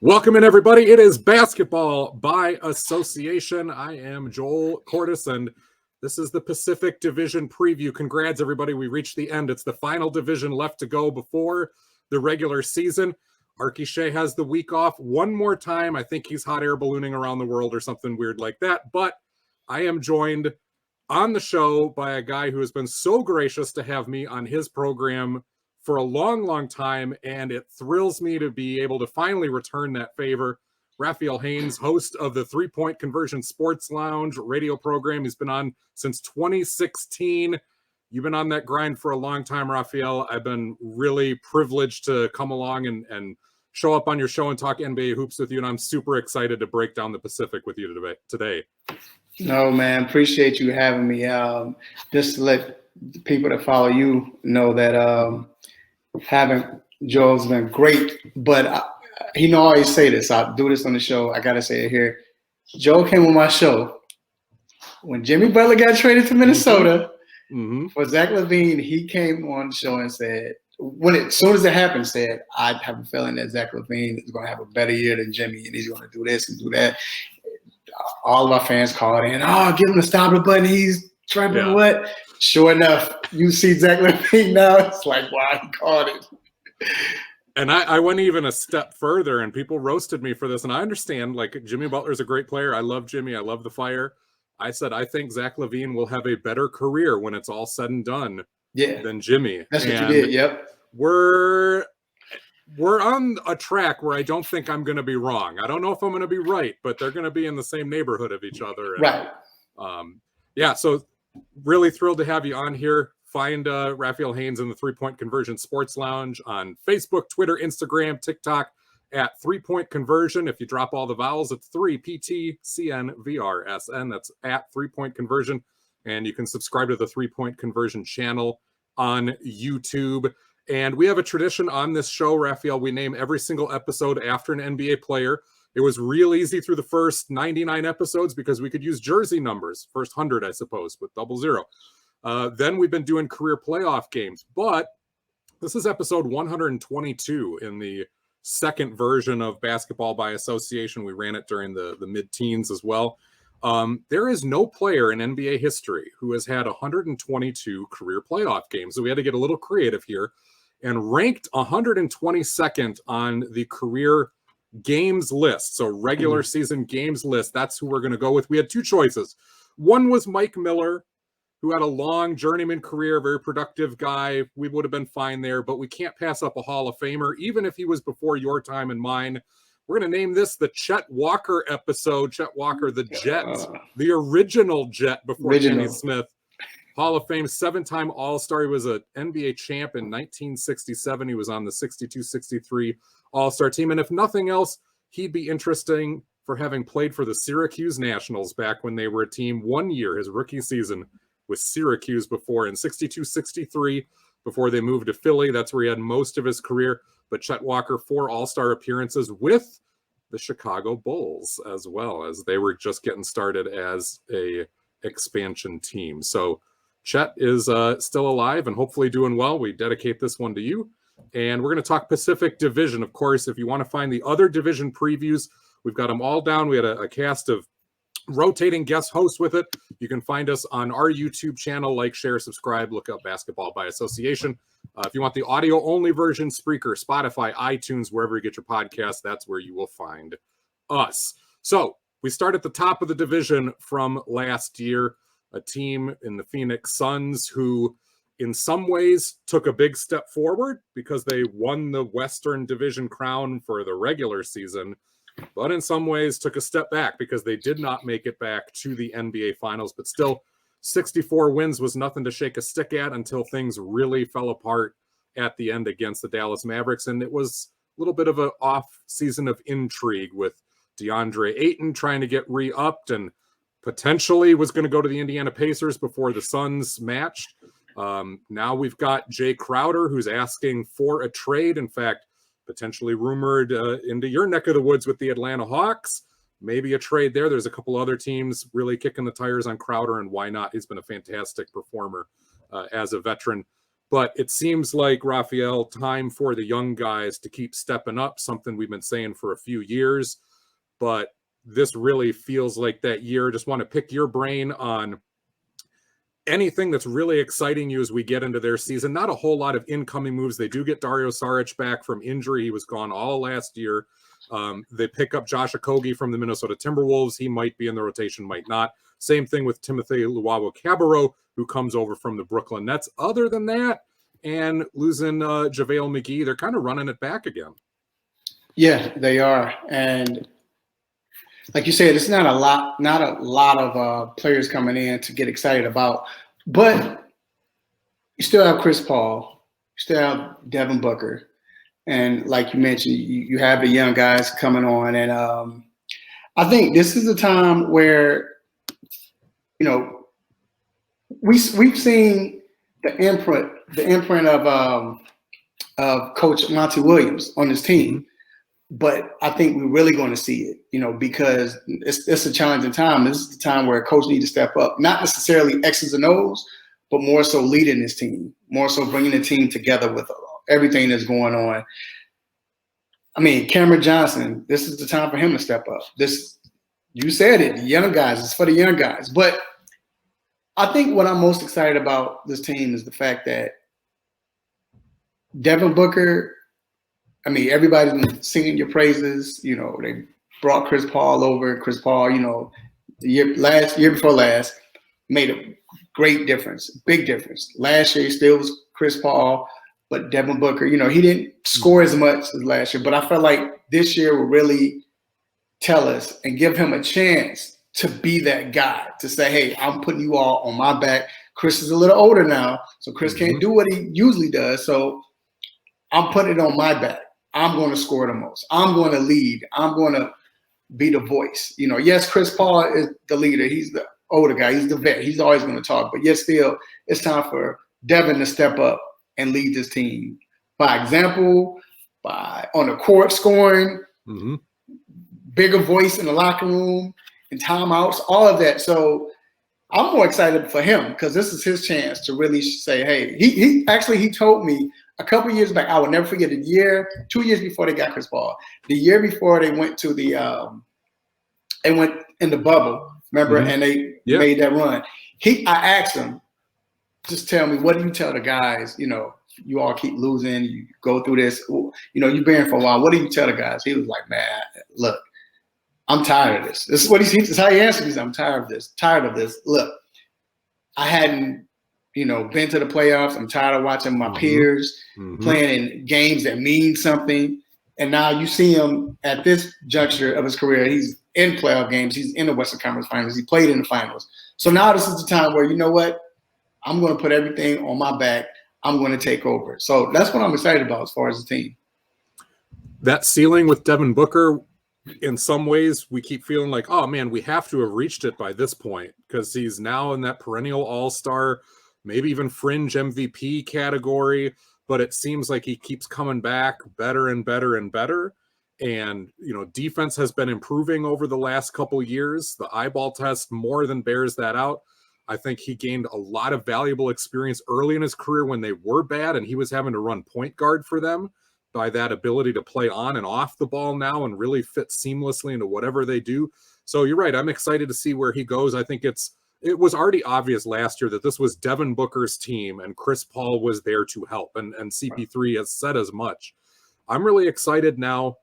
Welcome in, everybody. It is Basketball by Association. I am Joel Cordes, and this is the Pacific Division preview. Congrats, everybody. We reached the end. It's the final division left to go before the regular season. Arky Shea has the week off one more time. I think he's hot air ballooning around the world or something weird like that. But I am joined on the show by a guy who has been so gracious to have me on his program for a long, long time, and it thrills me to be able to finally return that favor. Raphael Haynes, host of the 3-Point Conversion Sports Lounge radio program. He's been on since 2016. You've been on that grind for a long time, Raphael. I've been really privileged to come along and show up on your show and talk NBA hoops with you, and I'm super excited to break down the Pacific with you today. No, man, appreciate you having me. Just to let the people that follow you know that having Joel's been great, but he always say this. I do this on the show. I gotta say it here. Joel came on my show when Jimmy Butler got traded to Minnesota for Zach LaVine. He came on the show and said, as soon as it happened, said, I have a feeling that Zach LaVine is going to have a better year than Jimmy, and he's going to do this and do that. All of our fans called in, give him the stopper button. He's trying what? Sure enough, you see Zach LaVine now. It's like, wow, he called it. And I went even a step further, and people roasted me for this. And I understand, like, Jimmy Butler's a great player. I love Jimmy. I love the Fire. I said, I think Zach LaVine will have a better career when it's all said and done than Jimmy. That's what you did, yep. We're on a track where I don't think I'm going to be wrong. I don't know if I'm going to be right, but they're going to be in the same neighborhood of each other. And, right. So really thrilled to have you on here. Find Raphael Haynes in the 3-Point Conversion Sports Lounge on Facebook, Twitter, Instagram, TikTok at 3-Point Conversion. If you drop all the vowels, it's 3PTCNVRSN. That's at 3-Point Conversion. And you can subscribe to the 3-Point Conversion channel on YouTube. And we have a tradition on this show, Raphael. We name every single episode after an NBA player. It was real easy through the first 99 episodes because we could use jersey numbers. First 100, I suppose, with 00. Then we've been doing career playoff games. But this is episode 122 in the second version of Basketball by Association. We ran it during the mid-teens as well. There is no player in NBA history who has had 122 career playoff games. So we had to get a little creative here and ranked 122nd on the career games list. So regular season games list. That's who we're going to go with. We had two choices. One was Mike Miller, who had a long journeyman career, very productive guy. We would have been fine there, but we can't pass up a Hall of Famer, even if he was before your time and mine. We're going to name this the Chet Walker episode. Chet Walker, the Jet, the original Jet before Kenny Smith. Hall of Fame, 7-time All-Star. He was an NBA champ in 1967. He was on the 62-63 All-Star team. And if nothing else, he'd be interesting for having played for the Syracuse Nationals back when they were a team 1 year, his rookie season with Syracuse before in 62-63 before they moved to Philly. That's where he had most of his career. But Chet Walker, 4 All-Star appearances with the Chicago Bulls as well, as they were just getting started as a expansion team. So Chet is still alive and hopefully doing well. We dedicate this one to you. And we're going to talk Pacific Division. Of course, if you want to find the other division previews, we've got them all down. We had a cast of rotating guest hosts with it. You can find us on our YouTube channel. Like, share, subscribe. Look up Basketball by Association. If you want the audio-only version, Spreaker, Spotify, iTunes, wherever you get your podcast, that's where you will find us. So we start at the top of the division from last year. A team in the Phoenix Suns who in some ways took a big step forward because they won the Western Division crown for the regular season, but in some ways took a step back because they did not make it back to the NBA Finals. But still, 64 wins was nothing to shake a stick at until things really fell apart at the end against the Dallas Mavericks. And it was a little bit of an off season of intrigue with DeAndre Ayton trying to get re-upped and potentially was going to go to the Indiana Pacers before the Suns matched. Now we've got Jay Crowder, who's asking for a trade. In fact, potentially rumored into your neck of the woods with the Atlanta Hawks. Maybe a trade there. There's a couple other teams really kicking the tires on Crowder, and why not? He's been a fantastic performer as a veteran. But it seems like, Raphael, time for the young guys to keep stepping up, something we've been saying for a few years. But this really feels like that year. Just want to pick your brain on anything that's really exciting you as we get into their season. Not a whole lot of incoming moves. They do get Dario Saric back from injury. He was gone all last year. They pick up Josh Okogie from the Minnesota Timberwolves. He might be in the rotation, might not. Same thing with Timothy Luwawu-Cabarrot, who comes over from the Brooklyn Nets. Other than that, and losing JaVale McGee, they're kind of running it back again. Yeah, they are. And like you said, it's not a lot of players coming in to get excited about. But you still have Chris Paul, you still have Devin Booker. And like you mentioned, you have the young guys coming on. And I think this is a time where, you know, we've seen the imprint of Coach Monty Williams on this team. But I think we're really going to see it, you know, because it's a challenging time. This is the time where a coach needs to step up, not necessarily X's and O's, but more so leading his team, more so bringing the team together with everything that's going on. I mean, Cameron Johnson, this is the time for him to step up. You said it, the young guys, it's for the young guys. But I think what I'm most excited about this team is the fact that Devin Booker, I mean, everybody's been singing your praises. You know, they brought Chris Paul over. Chris Paul, you know, the year before last, made a great difference, big difference. Last year, still was Chris Paul, but Devin Booker, you know, he didn't score as much as last year. But I felt like this year will really tell us and give him a chance to be that guy, to say, hey, I'm putting you all on my back. Chris is a little older now, so Chris can't do what he usually does. So I'm putting it on my back. I'm going to score the most. I'm going to lead. I'm going to be the voice. You know, yes, Chris Paul is the leader. He's the older guy. He's the vet. He's always going to talk. But yet still, it's time for Devin to step up and lead this team by example, by on the court scoring, bigger voice in the locker room, and timeouts, all of that. So I'm more excited for him because this is his chance to really say, hey, he told me a couple years back, I will never forget 2 years before they got Chris Paul, the year before they went to they went in the bubble, remember, and they made that run. I asked him, just tell me, what do you tell the guys, you know, you all keep losing, you go through this, you know, you've been here for a while. What do you tell the guys? He was like, man, look, I'm tired of this. This is what this is how he answered me. I'm tired of this. Look, I hadn't, you know, been to the playoffs. I'm tired of watching my peers playing in games that mean something. And now you see him at this juncture of his career. He's in playoff games. He's in the Western Conference Finals. He played in the finals. So now this is the time where, you know what? I'm going to put everything on my back. I'm going to take over. So that's what I'm excited about as far as the team. That ceiling with Devin Booker, in some ways, we keep feeling like, oh, man, we have to have reached it by this point because he's now in that perennial all-star, maybe even fringe MVP category, but it seems like he keeps coming back better and better and better. And, you know, defense has been improving over the last couple years. The eyeball test more than bears that out. I think he gained a lot of valuable experience early in his career when they were bad and he was having to run point guard for them. By that ability to play on and off the ball now and really fit seamlessly into whatever they do. So you're right. I'm excited to see where he goes. I think it was already obvious last year that this was Devin Booker's team and Chris Paul was there to help. And CP3 has said as much. I'm really excited now,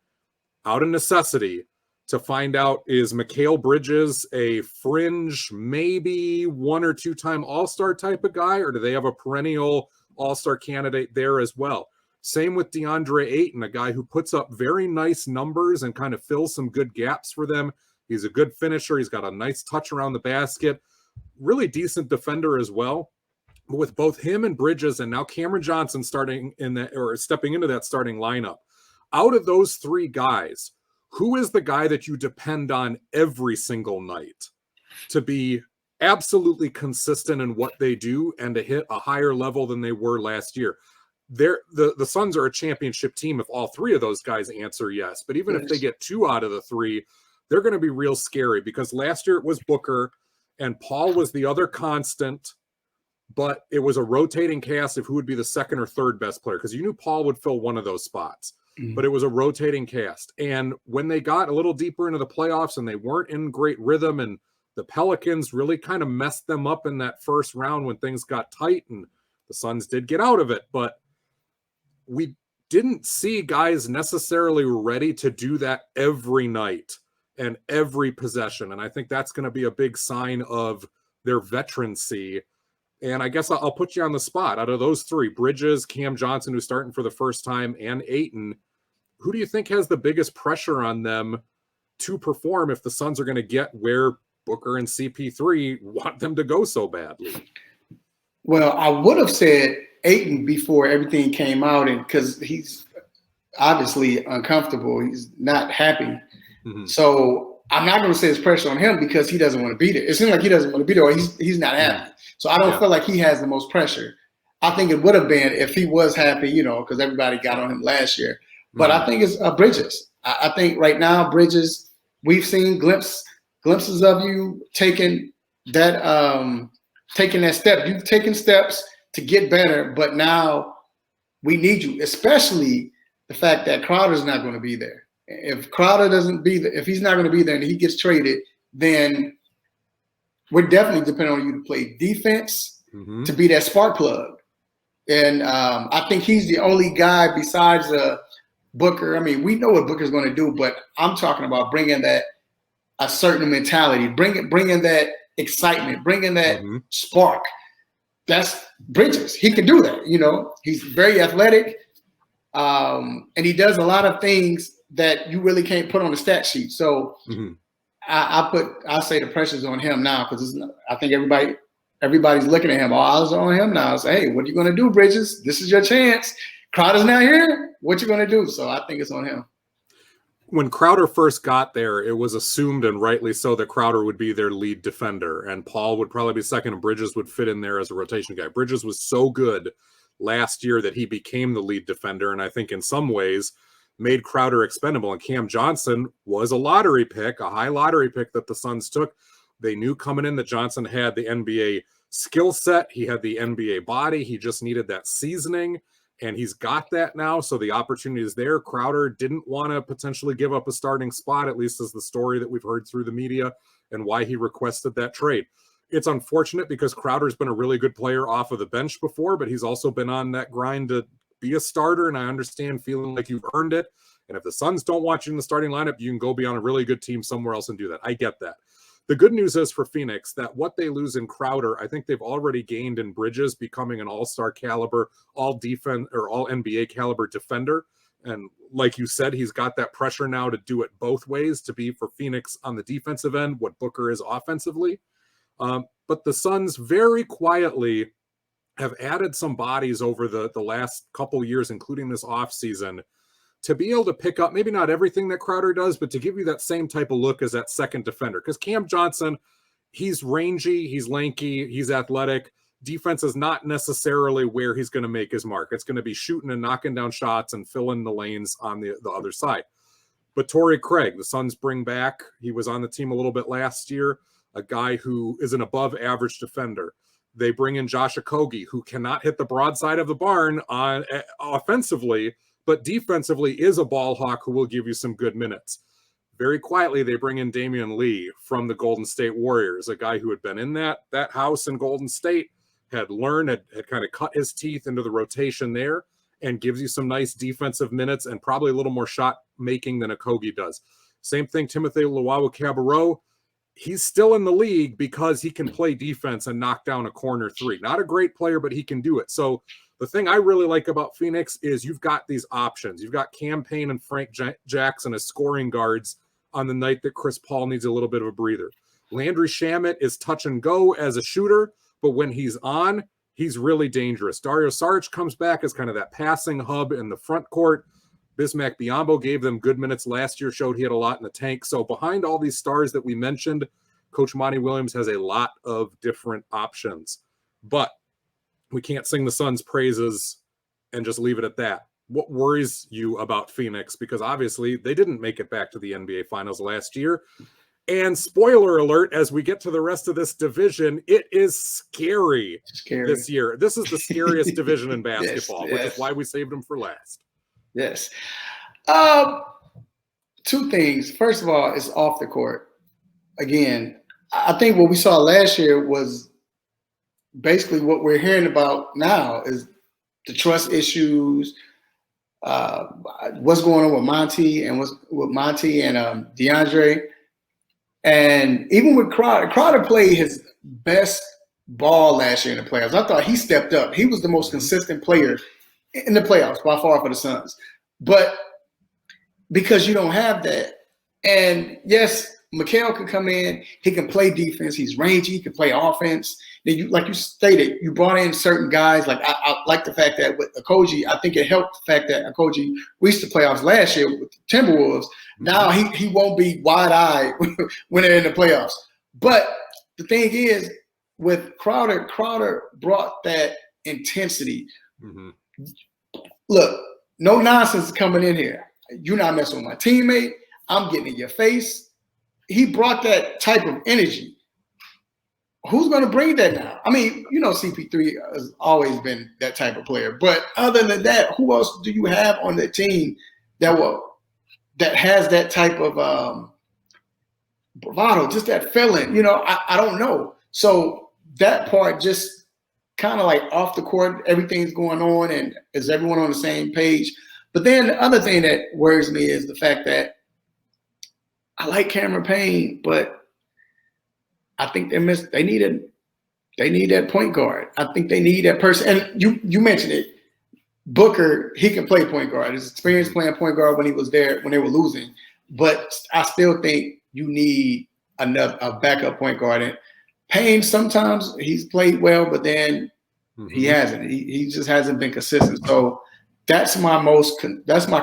out of necessity, to find out, is Mikal Bridges a fringe, maybe 1 or 2 time all-star type of guy, or do they have a perennial all-star candidate there as well? Same with DeAndre Ayton, a guy who puts up very nice numbers and kind of fills some good gaps for them. He's a good finisher. He's got a nice touch around the basket. Really decent defender as well. But with both him and Bridges and now Cameron Johnson stepping into that starting lineup, out of those 3 guys, who is the guy that you depend on every single night to be absolutely consistent in what they do and to hit a higher level than they were last year? The Suns are a championship team if all 3 of those guys answer yes. But even if they get 2 out of the 3, they're going to be real scary because last year it was Booker and Paul was the other constant. but it was a rotating cast of who would be the second or third best player, because you knew Paul would fill one of those spots. But it was a rotating cast. And when they got a little deeper into the playoffs and they weren't in great rhythm, and the Pelicans really kind of messed them up in that first round when things got tight, and the Suns did get out of it, but we didn't see guys necessarily ready to do that every night and every possession. And I think that's going to be a big sign of their veterancy. And I guess I'll put you on the spot. Out of those three, Bridges, Cam Johnson, who's starting for the first time, and Ayton, who do you think has the biggest pressure on them to perform if the Suns are going to get where Booker and CP3 want them to go so badly? Well, I would have said Ayton before everything came out, and because he's obviously uncomfortable, he's not happy. So I'm not going to say it's pressure on him because he doesn't want to be there. It seems like he doesn't want to be there, or he's not happy. So I don't feel like he has the most pressure. I think it would have been if he was happy, because everybody got on him last year. But I think it's Bridges. I think right now, Bridges, we've seen glimpses of you taking that step. You've taken steps to get better, but now we need you, especially the fact that Crowder's not going to be there. If Crowder doesn't be there, if he's not going to be there and he gets traded, then we're definitely depending on you to play defense, to be that spark plug. And I think he's the only guy besides Booker. I mean, we know what Booker's going to do, but I'm talking about bringing that a certain mentality, bringing that excitement, bringing that spark. That's Bridges. He can do that. He's very athletic, and he does a lot of things that you really can't put on the stat sheet. So I say the pressure's on him now, because I think everybody's looking at him. All eyes are on him now. Say, hey, what are you going to do, Bridges? This is your chance. Crowder's not here. What you going to do? So I think it's on him. When Crowder first got there, it was assumed, and rightly so, that Crowder would be their lead defender, and Paul would probably be second, and Bridges would fit in there as a rotation guy. Bridges was so good last year that he became the lead defender, and I think in some ways made Crowder expendable. And Cam Johnson was a lottery pick, a high lottery pick that the Suns took. They knew coming in that Johnson had the NBA skill set. He had the NBA body. He just needed that seasoning, and he's got that now. So the opportunity is there. Crowder didn't want to potentially give up a starting spot, at least as the story that we've heard through the media, and why he requested that trade. It's unfortunate because Crowder's been a really good player off of the bench before, but he's also been on that grind to be a starter, and I understand feeling like you've earned it. And if the Suns don't want you in the starting lineup, you can go be on a really good team somewhere else and do that. I get that. The good news is for Phoenix that what they lose in Crowder, I think they've already gained in Bridges, becoming an all-star caliber, all defense or all NBA caliber defender. And like you said, he's got that pressure now to do it both ways, to be for Phoenix on the defensive end what Booker is offensively. But the Suns very quietly have added some bodies over the last couple years, including this offseason, to be able to pick up maybe not everything that Crowder does, but to give you that same type of look as that second defender. Because Cam Johnson, he's rangy, he's lanky, he's athletic. Defense is not necessarily where he's going to make his mark. It's going to be shooting and knocking down shots and filling the lanes on the other side. But Torrey Craig, the Suns bring back, he was on the team a little bit last year, a guy who is an above average defender. They bring in Josh Okogie, who cannot hit the broadside of the barn on offensively, but defensively is a ball hawk who will give you some good minutes. Very quietly, they bring in Damian Lee from the Golden State Warriors, a guy who had been in that house in Golden State, had learned, had kind of cut his teeth into the rotation there, and gives you some nice defensive minutes and probably a little more shot making than Okogie does. Same thing, Timothy Luwawu-Cabarrot. He's still in the league because he can play defense and knock down a corner three. Not a great player, but he can do it. So the thing I really like about Phoenix is you've got these options. You've got Cam Payne and Frank Jackson as scoring guards on the night that Chris Paul needs a little bit of a breather. Landry Shamet is touch and go as a shooter, but when he's on, he's really dangerous. Dario Saric comes back as kind of that passing hub in the front court. Bismack Biyombo gave them good minutes last year, showed he had a lot in the tank. So behind all these stars that we mentioned, Coach Monty Williams has a lot of different options. But we can't sing the Suns' praises and just leave it at that. What worries you about Phoenix? Because obviously they didn't make it back to the NBA Finals last year. And spoiler alert, as we get to the rest of this division, it is scary this year. This is the scariest division in basketball, which is why we saved them for last. Yes. Two things. First of all, it's off the court. Again, I think what we saw last year was basically what we're hearing about now is the trust issues, what's going on with Monty and DeAndre. And even with Crowder played his best ball last year in the playoffs. I thought he stepped up. He was the most consistent player in the playoffs by far for the Suns. But because you don't have that, and yes, Mikal could come in, he can play defense, he's rangy, he can play offense. Then you, like you stated, you brought in certain guys. Like I like the fact that with Okogie, I think it helped the fact that Okogie reached the playoffs last year with the Timberwolves. Now he won't be wide-eyed when they're in the playoffs. But the thing is, with Crowder brought that intensity. Look, no nonsense coming in here. You're not messing with my teammate. I'm getting in your face. He brought that type of energy. Who's going to bring that now? I mean, you know, CP3 has always been that type of player. But other than that, who else do you have on the team that has that type of bravado, just that feeling? You know, I don't know. So that part just kind of like off the court, everything's going on, and is everyone on the same page? But then the other thing that worries me is the fact that I like Cameron Payne, but I think they need that point guard. I think they need that person. And you mentioned it. Booker, he can play point guard. His experience playing point guard when he was there, when they were losing. But I still think you need a backup point guard. And Payne, sometimes he's played well, but then he hasn't. He just hasn't been consistent. So that's my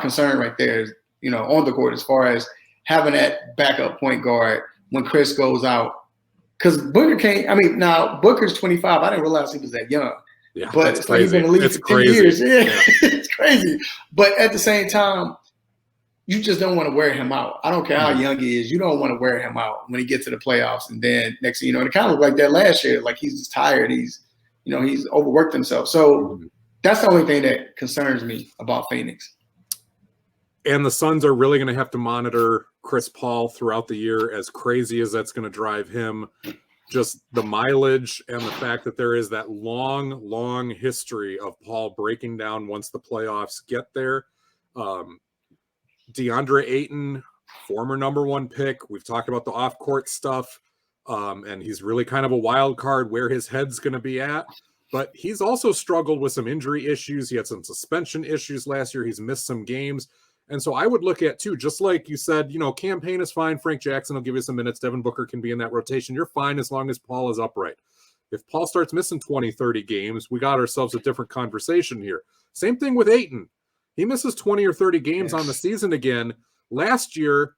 concern right there, is, you know, on the court, as far as having that backup point guard when Chris goes out. Because Booker can't. I mean, now Booker's 25. I didn't realize he was that young. Yeah, but it's like he's been in the league for 10 years. Yeah, it's crazy. But at the same time, you just don't want to wear him out. I don't care how young he is. You don't want to wear him out when he gets to the playoffs. And then next thing you know, and it kind of looked like that last year. Like he's just tired. He's overworked himself. So that's the only thing that concerns me about Phoenix. And the Suns are really going to have to monitor Chris Paul throughout the year, as crazy as that's going to drive him. Just the mileage and the fact that there is that long history of Paul breaking down once the playoffs get there. DeAndre Ayton, former #1 pick. We've talked about the off-court stuff, and he's really kind of a wild card where his head's going to be at. But he's also struggled with some injury issues. He had some suspension issues last year. He's missed some games. And so I would look at, too, just like you said, you know, Cam Payne is fine. Frank Jackson will give you some minutes. Devin Booker can be in that rotation. You're fine as long as Paul is upright. If Paul starts missing 20, 30 games, we got ourselves a different conversation here. Same thing with Ayton. He misses 20 or 30 games on the season again. Last year,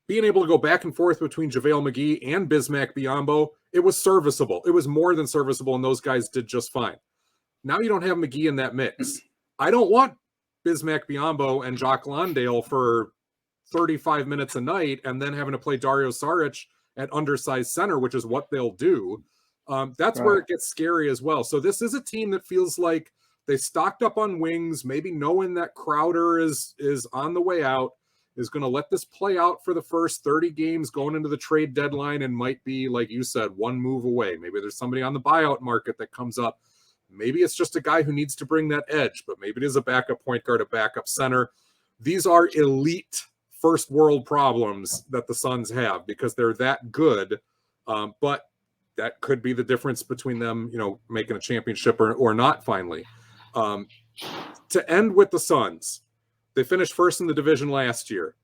being able to go back and forth between JaVale McGee and Bismack Biyombo, it was serviceable. It was more than serviceable, and those guys did just fine. Now you don't have McGee in that mix. I don't want Bismack Biyombo and Jock Landale for 35 minutes a night and then having to play Dario Saric at undersized center, which is what they'll do. That's where it gets scary as well. So this is a team that feels like they stocked up on wings, maybe knowing that Crowder is on the way out, is going to let this play out for the first 30 games going into the trade deadline, and might be, like you said, one move away. Maybe there's somebody on the buyout market that comes up. Maybe it's just a guy who needs to bring that edge, but maybe it is a backup point guard, a backup center. These are elite first world problems that the Suns have because they're that good. But that could be the difference between them, you know, making a championship or not finally. To end with the Suns, they finished first in the division last year.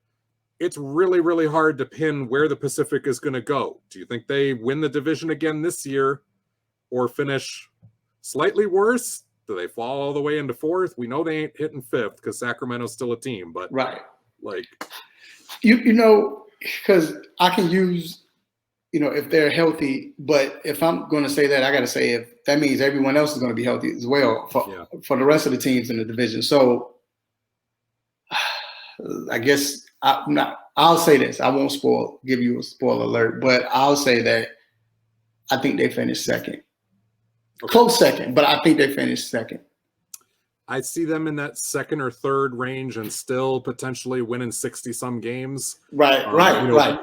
It's really, really hard to pin where the Pacific is going to go. Do you think they win the division again this year or finish slightly worse? Do they fall all the way into fourth? We know they ain't hitting fifth because Sacramento's still a team, but like you know, because I can use, you know, if they're healthy, but if I'm going to say that, I got to say if that means everyone else is going to be healthy as well for the rest of the teams in the division. So I guess I'll say this. I won't give you a spoiler alert, but I'll say that I think they finished second. Okay. Close second, but I think they finished second. I see them in that second or third range and still potentially winning 60-some games. Right.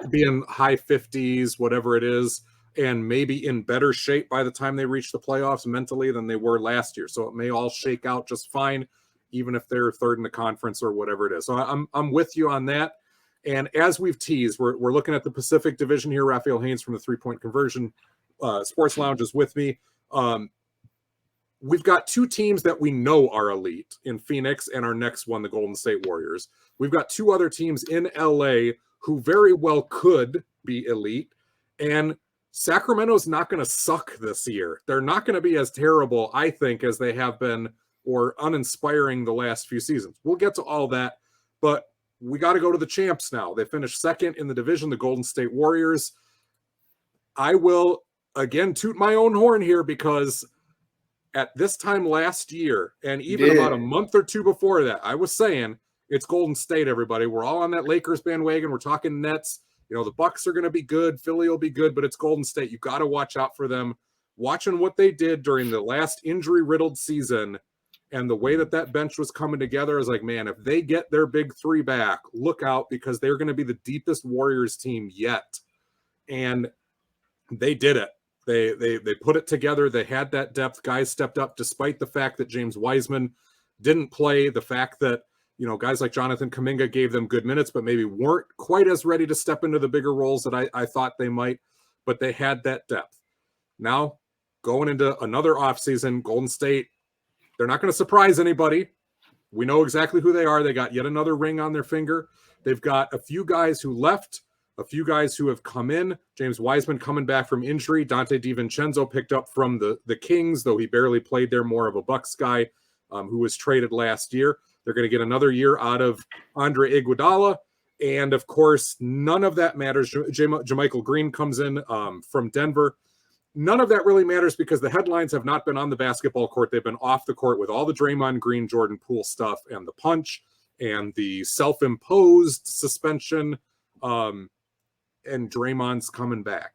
Being high 50s, whatever it is, and maybe in better shape by the time they reach the playoffs mentally than they were last year. So it may all shake out just fine, even if they're third in the conference or whatever it is. So I'm with you on that. And as we've teased, we're looking at the Pacific Division here. Raphael Haynes from the 3-Point Conversion Sports Lounge is with me. We've got two teams that we know are elite in Phoenix and our next one, the Golden State Warriors. We've got two other teams in LA who very well could be elite. And Sacramento's not going to suck this year. They're not going to be as terrible, I think, as they have been or uninspiring the last few seasons. We'll get to all that, but we got to go to the champs now. They finished second in the division, the Golden State Warriors. I will, again, toot my own horn here because at this time last year, and even about a month or two before that, I was saying it's Golden State, everybody. We're all on that Lakers bandwagon. We're talking Nets. You know, the Bucks are going to be good. Philly will be good, but it's Golden State. You got to watch out for them. Watching what they did during the last injury-riddled season and the way that bench was coming together, is like, man, if they get their big three back, look out, because they're going to be the deepest Warriors team yet. And they did it. They put it together. They had that depth. Guys stepped up despite the fact that James Wiseman didn't play, the fact that, you know, guys like Jonathan Kuminga gave them good minutes, but maybe weren't quite as ready to step into the bigger roles that I thought they might, but they had that depth. Now, going into another offseason, Golden State, they're not going to surprise anybody. We know exactly who they are. They got yet another ring on their finger. They've got a few guys who left, a few guys who have come in. James Wiseman coming back from injury. Dante DiVincenzo picked up from the Kings, though he barely played there, more of a Bucks guy who was traded last year. They're going to get another year out of Andre Iguodala. And, of course, none of that matters. JaMychal Green comes in from Denver. None of that really matters because the headlines have not been on the basketball court. They've been off the court with all the Draymond Green, Jordan Poole stuff and the punch and the self-imposed suspension. And Draymond's coming back.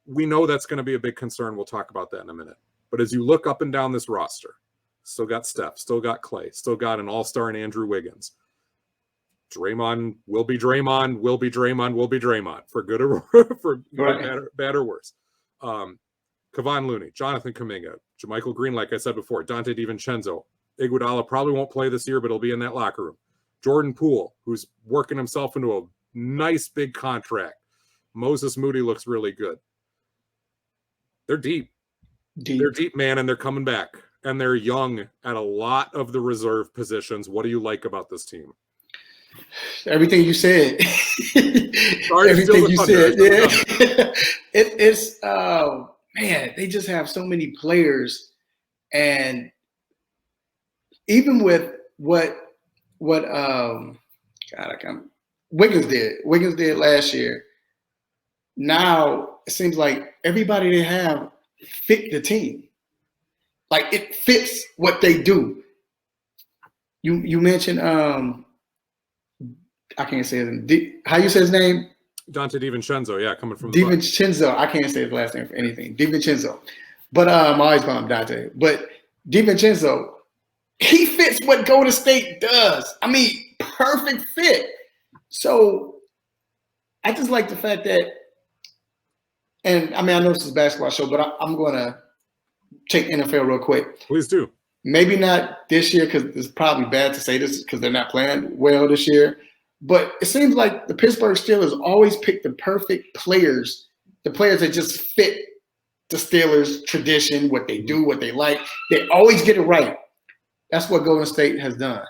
We know that's going to be a big concern. We'll talk about that in a minute. But as you look up and down this roster, still got Steph, still got Clay, still got an all-star in Andrew Wiggins. Draymond will be Draymond, will be Draymond, will be Draymond, for good or for bad or worse. Kevon Looney, Jonathan Kuminga, JaMychal Green, like I said before, Dante DiVincenzo. Iguodala probably won't play this year, but he'll be in that locker room. Jordan Poole, who's working himself into a nice big contract. Moses Moody looks really good. They're deep. They're deep, man, and they're coming back. And they're young at a lot of the reserve positions. What do you like about this team? Everything you said. Everything you said. Yeah. It's man, they just have so many players, and even with what Wiggins did last year. Now it seems like everybody they have fit the team. Like it fits what they do. You mentioned I can't say his name. How you say his name? Dante DiVincenzo, yeah, coming from the DiVincenzo. I can't say his last name for anything. DiVincenzo. But I'm always calling him Dante. But DiVincenzo, he fits what Golden State does. I mean, perfect fit. So I just like the fact that, and I mean, I know this is a basketball show, but I'm going to take NFL real quick. Please do. Maybe not this year because it's probably bad to say this because they're not playing well this year. But it seems like the Pittsburgh Steelers always pick the perfect players, the players that just fit the Steelers' tradition, what they do, what they like. They always get it right. That's what Golden State has done.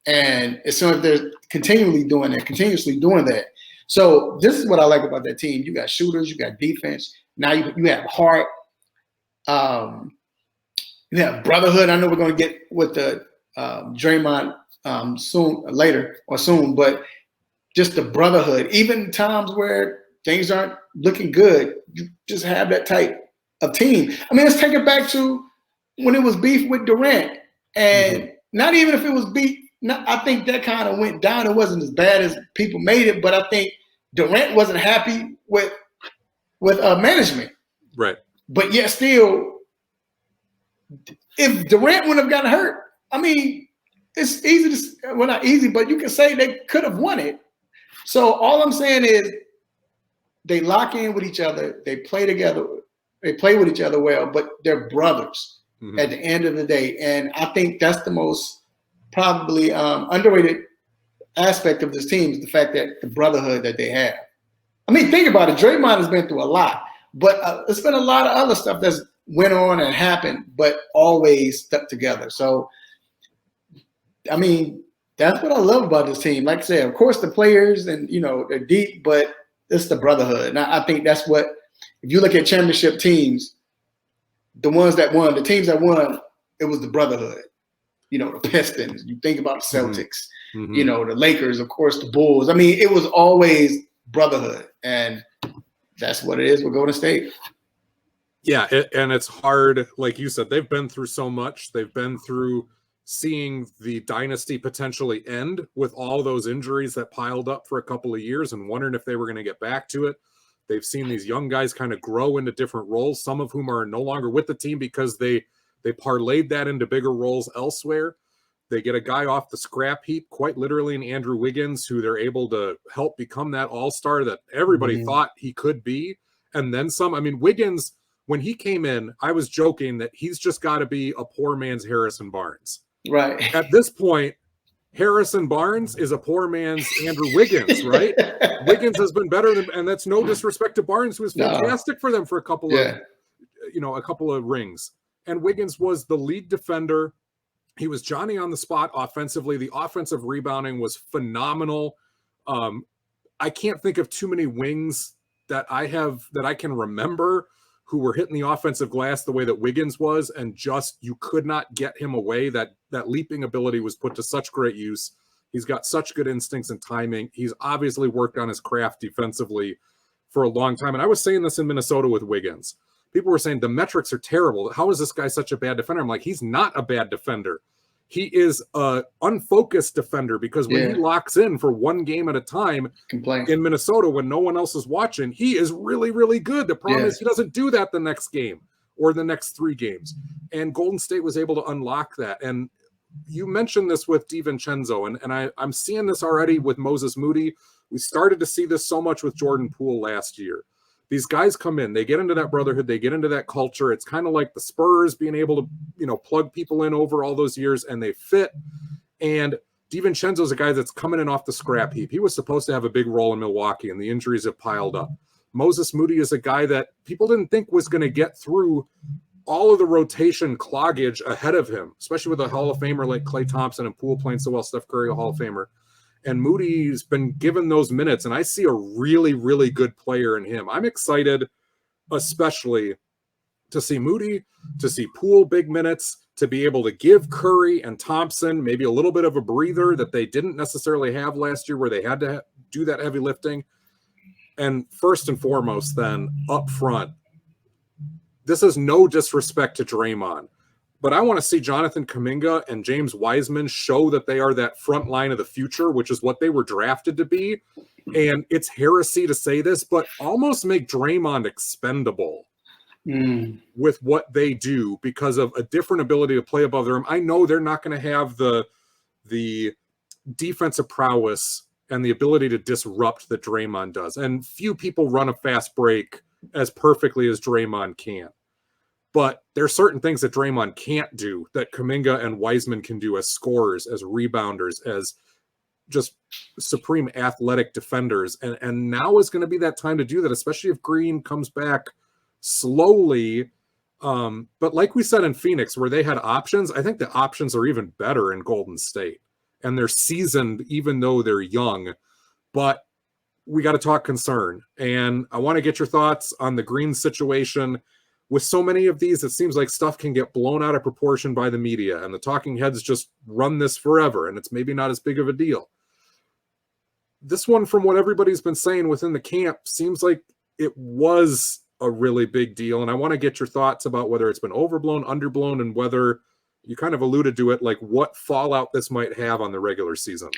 And as soon as they're continuously doing that. So this is what I like about that team. You got shooters, you got defense. Now you have heart. You have brotherhood. I know we're going to get with the Draymond soon, but just the brotherhood. Even times where things aren't looking good, you just have that type of team. I mean, let's take it back to when it was beef with Durant, and not even if it was beef No, I think that kind of went down. It wasn't as bad as people made it, but I think Durant wasn't happy with management. Right. But yet still, if Durant wouldn't have gotten hurt, I mean, it's easy to, well, not easy, but you can say they could have won it. So all I'm saying is they lock in with each other. They play together. They play with each other well, but they're brothers at the end of the day. And I think that's the most probably underrated aspect of this team is the fact that the brotherhood that they have. I mean, think about it. Draymond has been through a lot, but it's been a lot of other stuff that's went on and happened, but always stuck together. So, I mean, that's what I love about this team. Like I said, of course, the players and, they're deep, but it's the brotherhood. And I think that's what, if you look at championship teams, the ones that won, the teams that won, it was the brotherhood. The Pistons, you think about the Celtics, the Lakers, of course, the Bulls. I mean, it was always brotherhood. And that's what it is with Golden State. Yeah, and it's hard. Like you said, they've been through so much. They've been through seeing the dynasty potentially end with all those injuries that piled up for a couple of years and wondering if they were going to get back to it. They've seen these young guys kind of grow into different roles, some of whom are no longer with the team because they parlayed that into bigger roles elsewhere. They get a guy off the scrap heap, quite literally, in Andrew Wiggins, who they're able to help become that all-star that everybody thought he could be. And then some. I mean, Wiggins, when he came in, I was joking that he's just got to be a poor man's Harrison Barnes. Right. At this point, Harrison Barnes is a poor man's Andrew Wiggins, right? Wiggins has been better than, and that's no disrespect to Barnes, who was fantastic for them for a couple of rings. And Wiggins was the lead defender. He was Johnny on the spot offensively. The offensive rebounding was phenomenal. I can't think of too many wings that I can remember who were hitting the offensive glass the way that Wiggins was, and just you could not get him away. That leaping ability was put to such great use. He's got such good instincts and timing. He's obviously worked on his craft defensively for a long time. And I was saying this in Minnesota with Wiggins. People were saying the metrics are terrible. How is this guy such a bad defender? I'm like, he's not a bad defender. He is a unfocused defender because when he locks in for one game at a time in Minnesota, when no one else is watching, he is really, really good. The problem is he doesn't do that the next game or the next 3 games. And Golden State was able to unlock that. And you mentioned this with DiVincenzo, and I'm seeing this already with Moses Moody. We started to see this so much with Jordan Poole last year. These guys come in, they get into that brotherhood, they get into that culture. It's kind of like the Spurs being able to, plug people in over all those years, and they fit. And DiVincenzo is a guy that's coming in off the scrap heap. He was supposed to have a big role in Milwaukee, and the injuries have piled up. Moses Moody is a guy that people didn't think was going to get through all of the rotation cloggage ahead of him, especially with a Hall of Famer like Klay Thompson and Poole playing so well, Steph Curry, a Hall of Famer. And Moody's been given those minutes, and I see a really, really good player in him. I'm excited, especially to see Moody, to see Poole big minutes, to be able to give Curry and Thompson maybe a little bit of a breather that they didn't necessarily have last year where they had to do that heavy lifting. And first and foremost, then, up front, this is no disrespect to Draymond, but I want to see Jonathan Kuminga and James Wiseman show that they are that front line of the future, which is what they were drafted to be. And it's heresy to say this, but almost make Draymond expendable with what they do because of a different ability to play above the rim. I know they're not going to have the defensive prowess and the ability to disrupt that Draymond does. And few people run a fast break as perfectly as Draymond can. But there are certain things that Draymond can't do that Kuminga and Wiseman can do as scorers, as rebounders, as just supreme athletic defenders. And now is going to be that time to do that, especially if Green comes back slowly. But like we said in Phoenix, where they had options, I think the options are even better in Golden State. And they're seasoned, even though they're young. But we got to talk concern. And I want to get your thoughts on the Green situation. With so many of these, it seems like stuff can get blown out of proportion by the media, and the talking heads just run this forever, and it's maybe not as big of a deal. This one, from what everybody's been saying within the camp, seems like it was a really big deal, and I want to get your thoughts about whether it's been overblown, underblown, and whether you kind of alluded to it, like what fallout this might have on the regular season.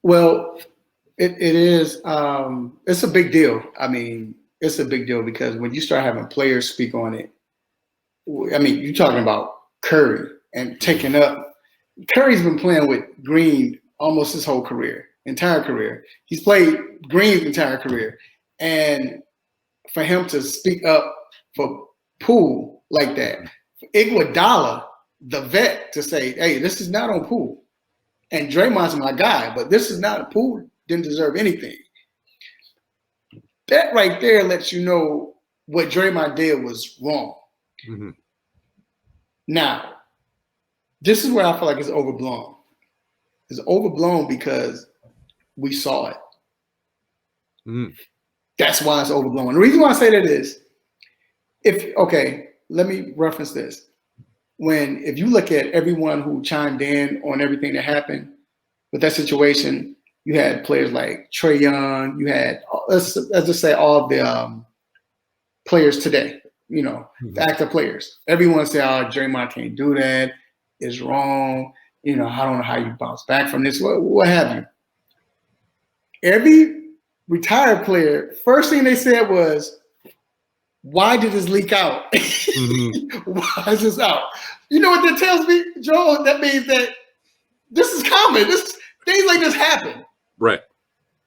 Well, it is. It's a big deal. I mean, it's a big deal because when you start having players speak on it, I mean, you're talking about Curry and taking up. Curry's been playing with Green almost his whole career, entire career. He's played Green's entire career. And for him to speak up for Poole like that, Iguodala, the vet, to say, hey, this is not on Poole. And Draymond's my guy, but this is not a Poole, didn't deserve anything. That right there lets you know what Draymond did was wrong. Mm-hmm. Now, this is where I feel like it's overblown. It's overblown because we saw it. Mm. That's why it's overblown. The reason why I say that is, let me reference this. If you look at everyone who chimed in on everything that happened with that situation, you had players like Trae Young, you had, let's just say all of the players today, the active players. Everyone said, oh, Draymond can't do that. It's wrong. I don't know how you bounce back from this, what have you. Every retired player, first thing they said was, why did this leak out? Mm-hmm. Why is this out? You know what that tells me, Joel? That means that this is common. Things like this happen. Right.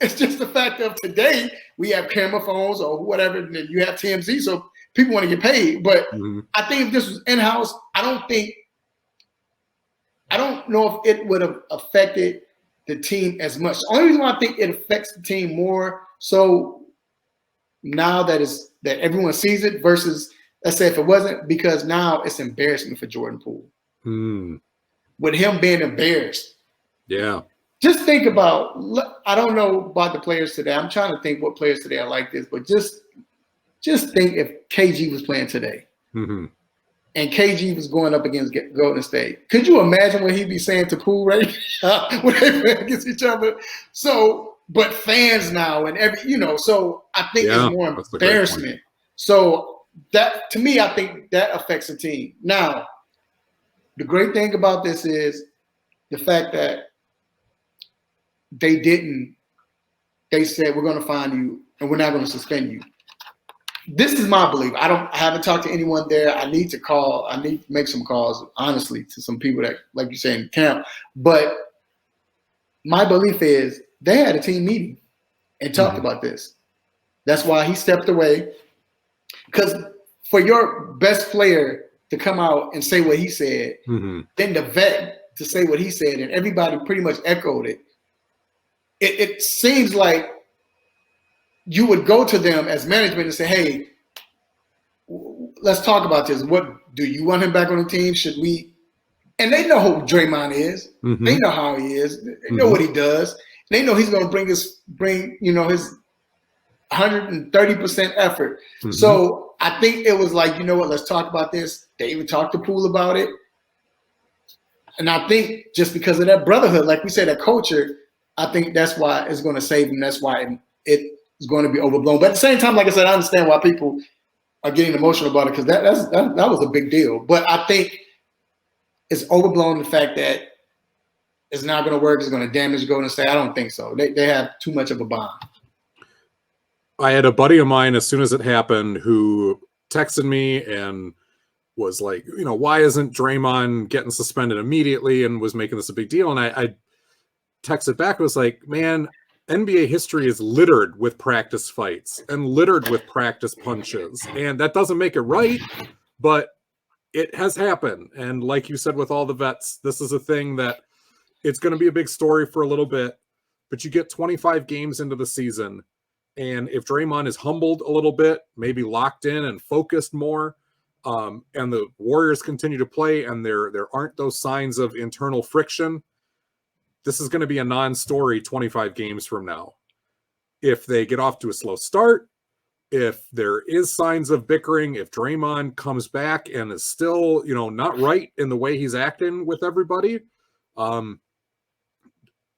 It's just the fact of today we have camera phones or whatever, and you have TMZ, so people want to get paid. But I think if this was in-house, I don't know if it would have affected the team as much. The only reason why I think it affects the team more, so now that everyone sees it versus, let's say if it wasn't, because now it's embarrassing for Jordan Poole. With him being embarrassed. Yeah. Just think about, I don't know about the players today. I'm trying to think what players today are like this, but just think if KG was playing today. Mm-hmm. And KG was going up against Golden State. Could you imagine what he'd be saying to Poole right when they play against each other? So, but fans now and so I think it's more embarrassment. So that, to me, I think that affects the team. Now, the great thing about this is the fact that they said, we're going to find you and we're not going to suspend you. This is my belief. I haven't talked to anyone there. I need to make some calls, honestly, to some people that, like you say, in camp. But my belief is they had a team meeting and talked about this. That's why he stepped away. Because for your best player to come out and say what he said, then the vet to say what he said, and everybody pretty much echoed it, it seems like you would go to them as management and say, hey, let's talk about this. What do you want him back on the team? Should we? And they know who Draymond is. They know how he is. They know what he does. They know he's going to bring his 130% effort. So I think it was like, you know what, let's talk about this. They even talked to Poole about it. And I think just because of that brotherhood, like we said, that culture, I think that's why it's going to save him. That's why it is going to be overblown. But at the same time, like I said, I understand why people are getting emotional about it because that was a big deal. But I think it's overblown the fact that it's not going to work. It's going to damage Golden State. I don't think so. They have too much of a bond. I had a buddy of mine as soon as it happened who texted me and was like, why isn't Draymond getting suspended immediately, and was making this a big deal. And I texted back, was like, man, NBA history is littered with practice fights and littered with practice punches. And that doesn't make it right, but it has happened. And like you said, with all the vets, this is a thing that it's going to be a big story for a little bit, but you get 25 games into the season. And if Draymond is humbled a little bit, maybe locked in and focused more, and the Warriors continue to play and there aren't those signs of internal friction, this is going to be a non-story 25 games from now. If they get off to a slow start, if there is signs of bickering, if Draymond comes back and is still, not right in the way he's acting with everybody,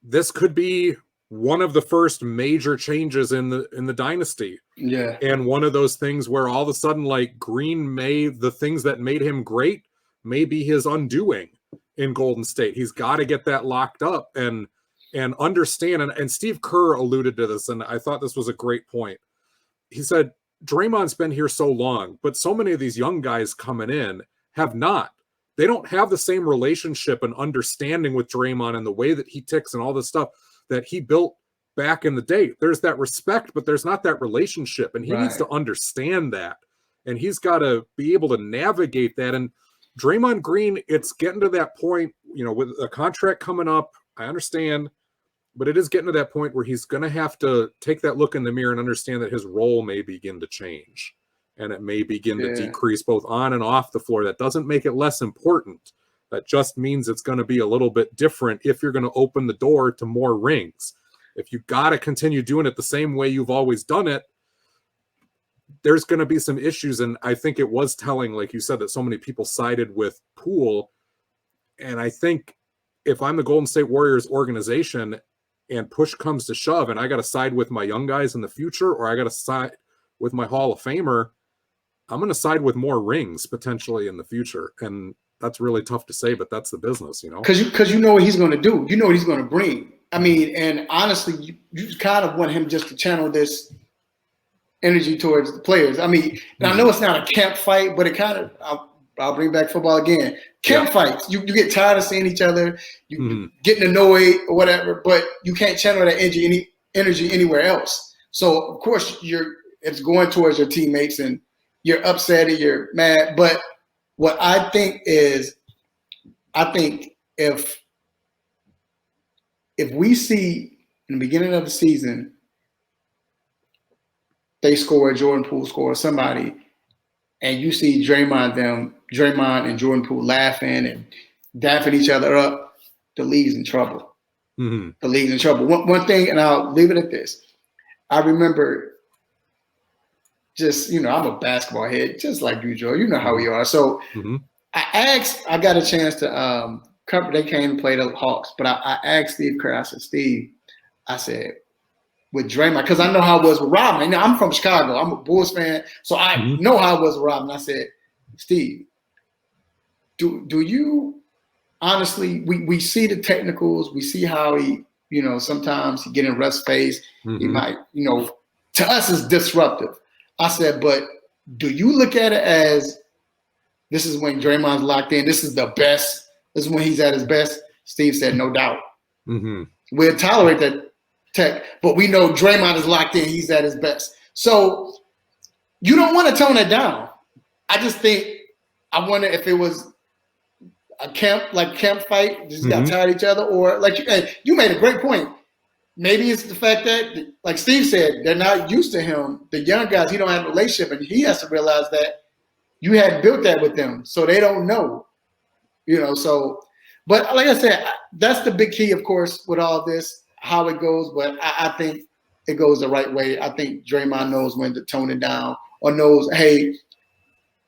this could be one of the first major changes in the dynasty. Yeah. And one of those things where all of a sudden, like, Green the things that made him great may be his undoing. in Golden State. He's got to get that locked up and understand. And Steve Kerr alluded to this, and I thought this was a great point. He said, Draymond's been here so long, but so many of these young guys coming in have not. They don't have the same relationship and understanding with Draymond and the way that he ticks and all this stuff that he built back in the day. There's that respect, but there's not that relationship. And he needs to understand that. And he's got to be able to navigate that. And Draymond Green, it's getting to that point, you know, with a contract coming up. I understand, but it is getting to that point where he's going to have to take that look in the mirror and understand that his role may begin to change. And it may begin to decrease both on and off the floor. That doesn't make it less important. That just means it's going to be a little bit different if you're going to open the door to more rings. If you got to continue doing it the same way you've always done it, there's going to be some issues. And I think it was telling, like you said, that so many people sided with Poole. And I think if I'm the Golden State Warriors organization and push comes to shove and I got to side with my young guys in the future, or I got to side with my Hall of Famer, I'm going to side with more rings potentially in the future. And that's really tough to say, but that's the business, you know? Because you know what he's going to do. You know what he's going to bring. I mean, and honestly, you kind of want him just to channel this energy towards the players. I mean, and I know it's not a camp fight, but it kind of, I'll bring back football again. Camp fights, you get tired of seeing each other, you getting annoyed or whatever, but you can't channel that energy anywhere else. So, of course, it's going towards your teammates and you're upset and you're mad. But what I think is, if we see in the beginning of the season, they score, Jordan Poole score, somebody, and you see Draymond and Jordan Poole laughing and dapping each other up, the league's in trouble. The league's in trouble. One thing, and I'll leave it at this. I remember just, you know, I'm a basketball head, just like you, Joe. You know how we are. So I got a chance to cover, they came to play the Hawks, but I asked Steve Kerr, I said, Steve, I said, with Draymond, because I know how it was with Rodman. Now, I'm from Chicago. I'm a Bulls fan, so I know how it was with Rodman. I said, Steve, do you honestly, we see the technicals, we see how he, you know, sometimes he get in rest phase. He might, you know, to us it's disruptive. I said, but do you look at it as this is when Draymond's locked in, this is the best, this is when he's at his best? Steve said, no doubt. We'll tolerate that tech, but we know Draymond is locked in, he's at his best. So you don't want to tone it down. I just think, I wonder if it was a camp fight, just got tired of each other, or like you made a great point. Maybe it's the fact that, like Steve said, they're not used to him. The young guys, he don't have a relationship, and he has to realize that you had built that with them, so they don't know, you know. So, but like I said, that's the big key, of course, with all this, how it goes. But I think it goes the right way. I think Draymond knows when to tone it down, or knows, hey,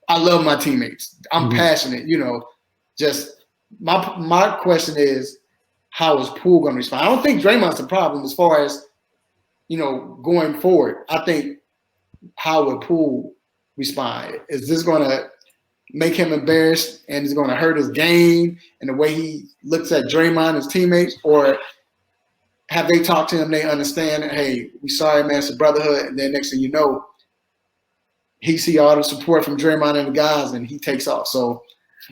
I love my teammates. I'm passionate, you know. Just my question is, how is Poole going to respond? I don't think Draymond's the problem as far as, you know, going forward. I think how will Poole respond? Is this going to make him embarrassed and is going to hurt his game and the way he looks at Draymond and his teammates? Or have they talked to him, they understand, hey, we sorry, man, it's a brotherhood, and then next thing you know, he see all the support from Draymond and the guys and he takes off. So,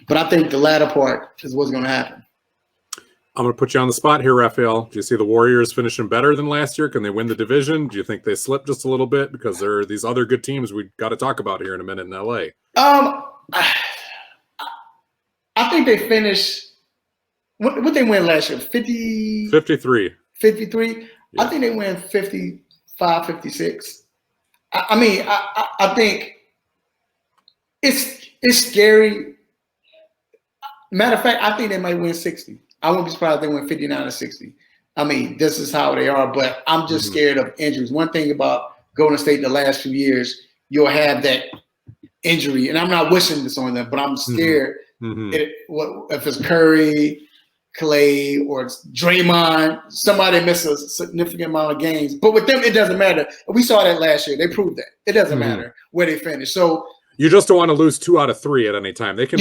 but I think the latter part is what's going to happen. I'm going to put you on the spot here, Raphael. Do you see the Warriors finishing better than last year? Can they win the division? Do you think they slip just a little bit? Because there are these other good teams we've got to talk about here in a minute in LA. I think they finished – what they win last year? 53. 53? Yeah. I think they win 55, 56. I mean, I think it's scary. Matter of fact, I think they might win 60. I wouldn't be surprised if they win 59 or 60. I mean, this is how they are, but I'm just scared of injuries. One thing about Golden State the last few years, you'll have that injury, and I'm not wishing this on them, but I'm scared if it's Curry, Clay, or it's Draymond, somebody misses a significant amount of games. But with them, it doesn't matter. We saw that last year. They proved that. It doesn't matter where they finish. So You just don't want to lose 2 out of 3 at any time. They can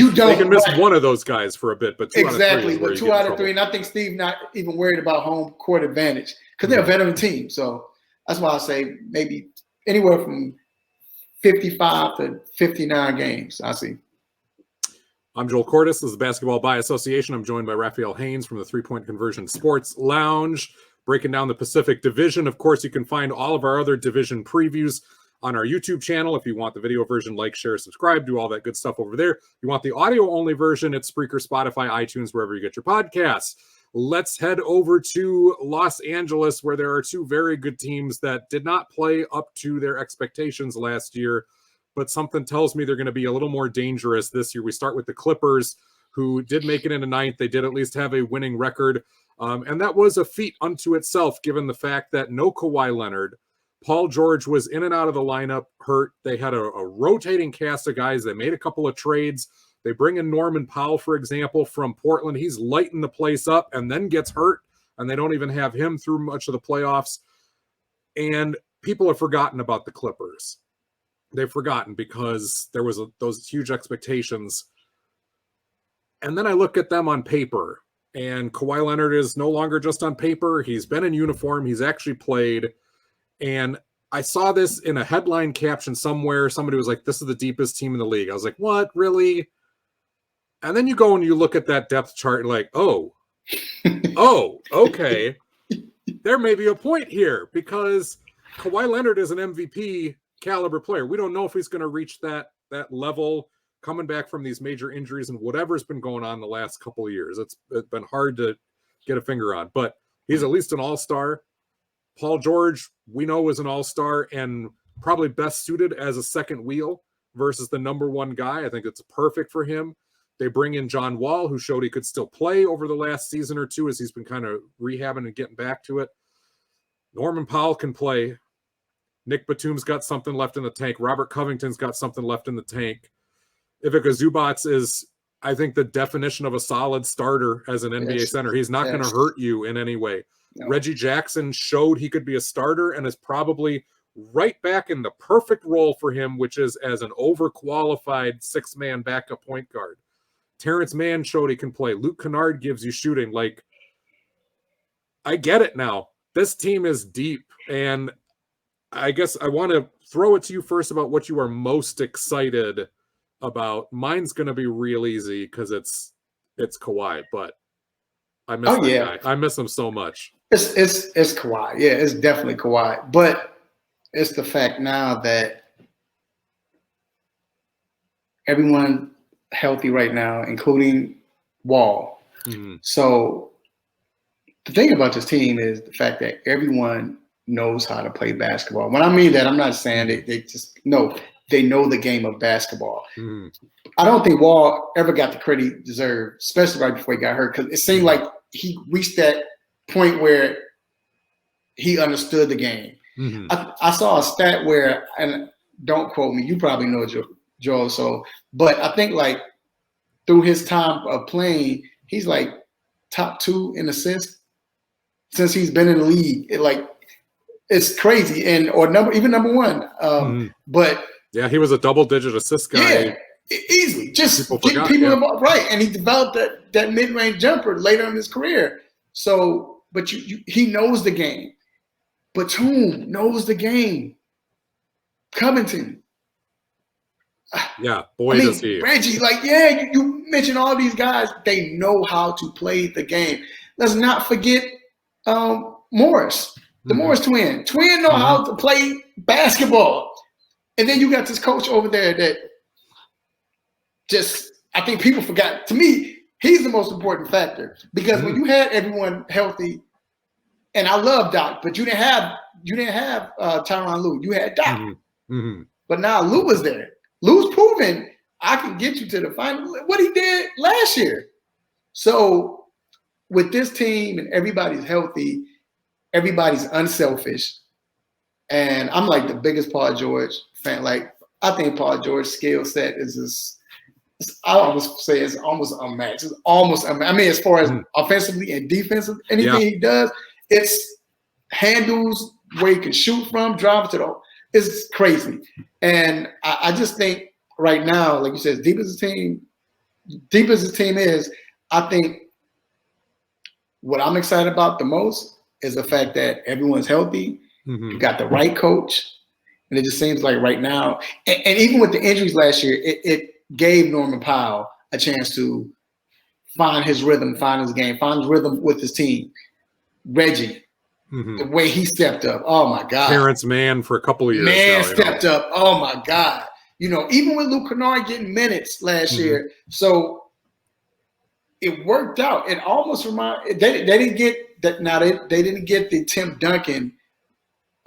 miss one of those guys for a bit, but 2 out of 3 is where you 2 out of 3, and I think Steve not even worried about home court advantage because they're a veteran team. So that's why I say maybe anywhere from 55 to 59 games. I see. I'm Joel Cordes. This is Basketball by Association. I'm joined by Raphael Haynes from the 3-Point Conversion Sports Lounge, breaking down the Pacific Division. Of course, you can find all of our other division previews on our YouTube channel. If you want the video version, like, share, subscribe, do all that good stuff over there. If you want the audio-only version, it's Spreaker, Spotify, iTunes, wherever you get your podcasts. Let's head over to Los Angeles, where there are 2 very good teams that did not play up to their expectations last year, but something tells me they're going to be a little more dangerous this year. We start with the Clippers, who did make it into 9th. They did at least have a winning record, and that was a feat unto itself, given the fact that no Kawhi Leonard. Paul George was in and out of the lineup, hurt. They had a rotating cast of guys. They made a couple of trades. They bring in Norman Powell, for example, from Portland. He's lighting the place up and then gets hurt, and they don't even have him through much of the playoffs. And people have forgotten about the Clippers. They've forgotten because there was those huge expectations. And then I look at them on paper, and Kawhi Leonard is no longer just on paper. He's been in uniform. He's actually played. And I saw this in a headline caption somewhere. Somebody was like, this is the deepest team in the league. I was like, what, really? And then you go and you look at that depth chart and like, oh, okay. There may be a point here because Kawhi Leonard is an MVP caliber player. We don't know if he's going to reach that level coming back from these major injuries and whatever's been going on the last couple of years. It's been hard to get a finger on, but he's at least an all-star. Paul George, we know, is an all-star and probably best suited as a second wheel versus the number 1 guy. I think it's perfect for him. They bring in John Wall, who showed he could still play over the last season or 2 as he's been kind of rehabbing and getting back to it. Norman Powell can play. Nick Batum's got something left in the tank. Robert Covington's got something left in the tank. Ivica Zubac is, I think, the definition of a solid starter as an NBA center. He's not going to hurt you in any way. No. Reggie Jackson showed he could be a starter and is probably right back in the perfect role for him, which is as an overqualified 6-man backup point guard. Terrence Mann showed he can play. Luke Kennard gives you shooting. Like, I get it now. This team is deep, and I guess I want to throw it to you first about what you are most excited about. Mine's going to be real easy because it's Kawhi, but I miss that guy. I miss him so much. It's Kawhi. Yeah, it's definitely Kawhi. But it's the fact now that everyone healthy right now, including Wall. Mm-hmm. So the thing about this team is the fact that everyone knows how to play basketball. When I mean that, I'm not saying they just know. They know the game of basketball. Mm-hmm. I don't think Wall ever got the credit he deserved, especially right before he got hurt, because it seemed like he reached that point where he understood the game. Mm-hmm. I saw a stat where, and don't quote me, you probably know Joel, but I think like through his time of playing, he's like top 2 in assists since he's been in the league. It's crazy, and or number 1. But yeah, he was a double-digit assist guy. Yeah, easily. Just getting people involved, right? And he developed that mid-range jumper later in his career. So, but he knows the game. Batum knows the game. Covington. Yeah, boy, does he. Reggie, you mentioned all these guys. They know how to play the game. Let's not forget Morris, the Morris twin. Twin know how to play basketball. And then you got this coach over there that just, I think people forgot. To me, he's the most important factor because when you had everyone healthy, and I love Doc, but you didn't have Tyronn Lue. You had Doc. Mm-hmm. But now Lue was there. Lue's proven I can get you to the final. What he did last year. So with this team and everybody's healthy, everybody's unselfish. And I'm like the biggest Paul George fan. Like, I think Paul George's skill set is just, I almost say it's almost unmatched. It's almost unmatched. I mean, as far as offensively and defensive, anything he does, it's handles where he can shoot from, drive to the. It's crazy. And I just think right now, like you said, deep as the team is, I think what I'm excited about the most is the fact that everyone's healthy. You got the right coach. And it just seems like right now, and even with the injuries last year, it gave Norman Powell a chance to find his rhythm, find his game, find his rhythm with his team. Reggie, the way he stepped up, oh my God. Terrence Mann for a couple of years Man now, stepped up, oh my God. Even with Luke Kennard getting minutes last year, so it worked out. It almost reminded they didn't get that. Now they didn't get the Tim Duncan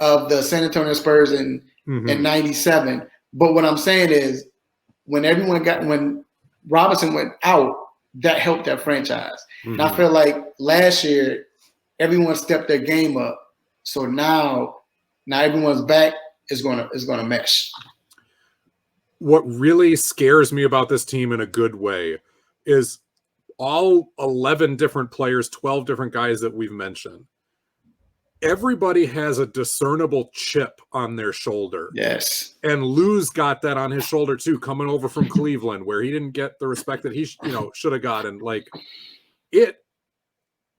of the San Antonio Spurs in '97. But what I'm saying is, when Robinson went out, that helped that franchise. And I feel like last year everyone stepped their game up, so now everyone's back is gonna mesh. What really scares me about this team in a good way is all 11 different players, 12 different guys that we've mentioned. Everybody has a discernible chip on their shoulder. Yes. And Lou's got that on his shoulder too, coming over from Cleveland, where he didn't get the respect that he should have gotten. Like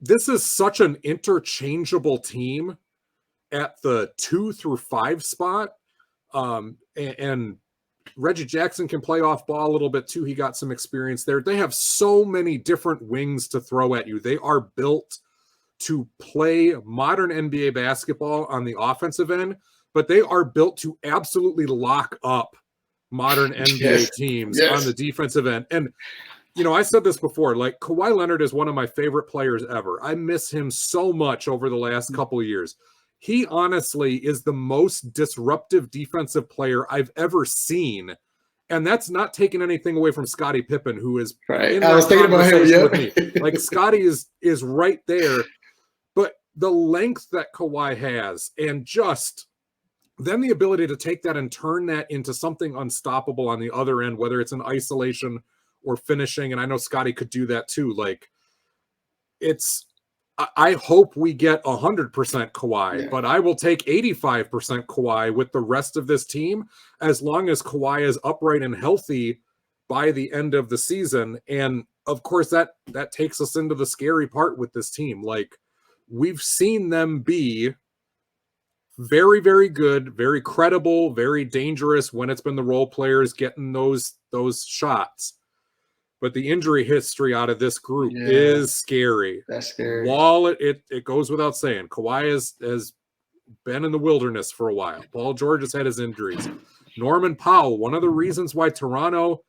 this is such an interchangeable team at the 2 through 5 spot. And Reggie Jackson can play off ball a little bit too. He got some experience there. They have so many different wings to throw at you. They are built to play modern NBA basketball on the offensive end, but they are built to absolutely lock up modern NBA teams on the defensive end. And, I said this before, like Kawhi Leonard is one of my favorite players ever. I miss him so much over the last couple of years. He honestly is the most disruptive defensive player I've ever seen. And that's not taking anything away from Scottie Pippen, who is right. I was thinking about him, with me. Like Scottie is right there. But the length that Kawhi has, and just then the ability to take that and turn that into something unstoppable on the other end, whether it's an isolation or finishing. And I know Scottie could do that too. Like I hope we get 100% Kawhi, but I will take 85% Kawhi with the rest of this team, as long as Kawhi is upright and healthy by the end of the season. And of course that takes us into the scary part with this team. Like, we've seen them be very, very good, very credible, very dangerous when it's been the role players getting those shots. But the injury history out of this group is scary. That's scary. Wall, it goes without saying. Kawhi has been in the wilderness for a while. Paul George has had his injuries. Norman Powell, one of the reasons why Toronto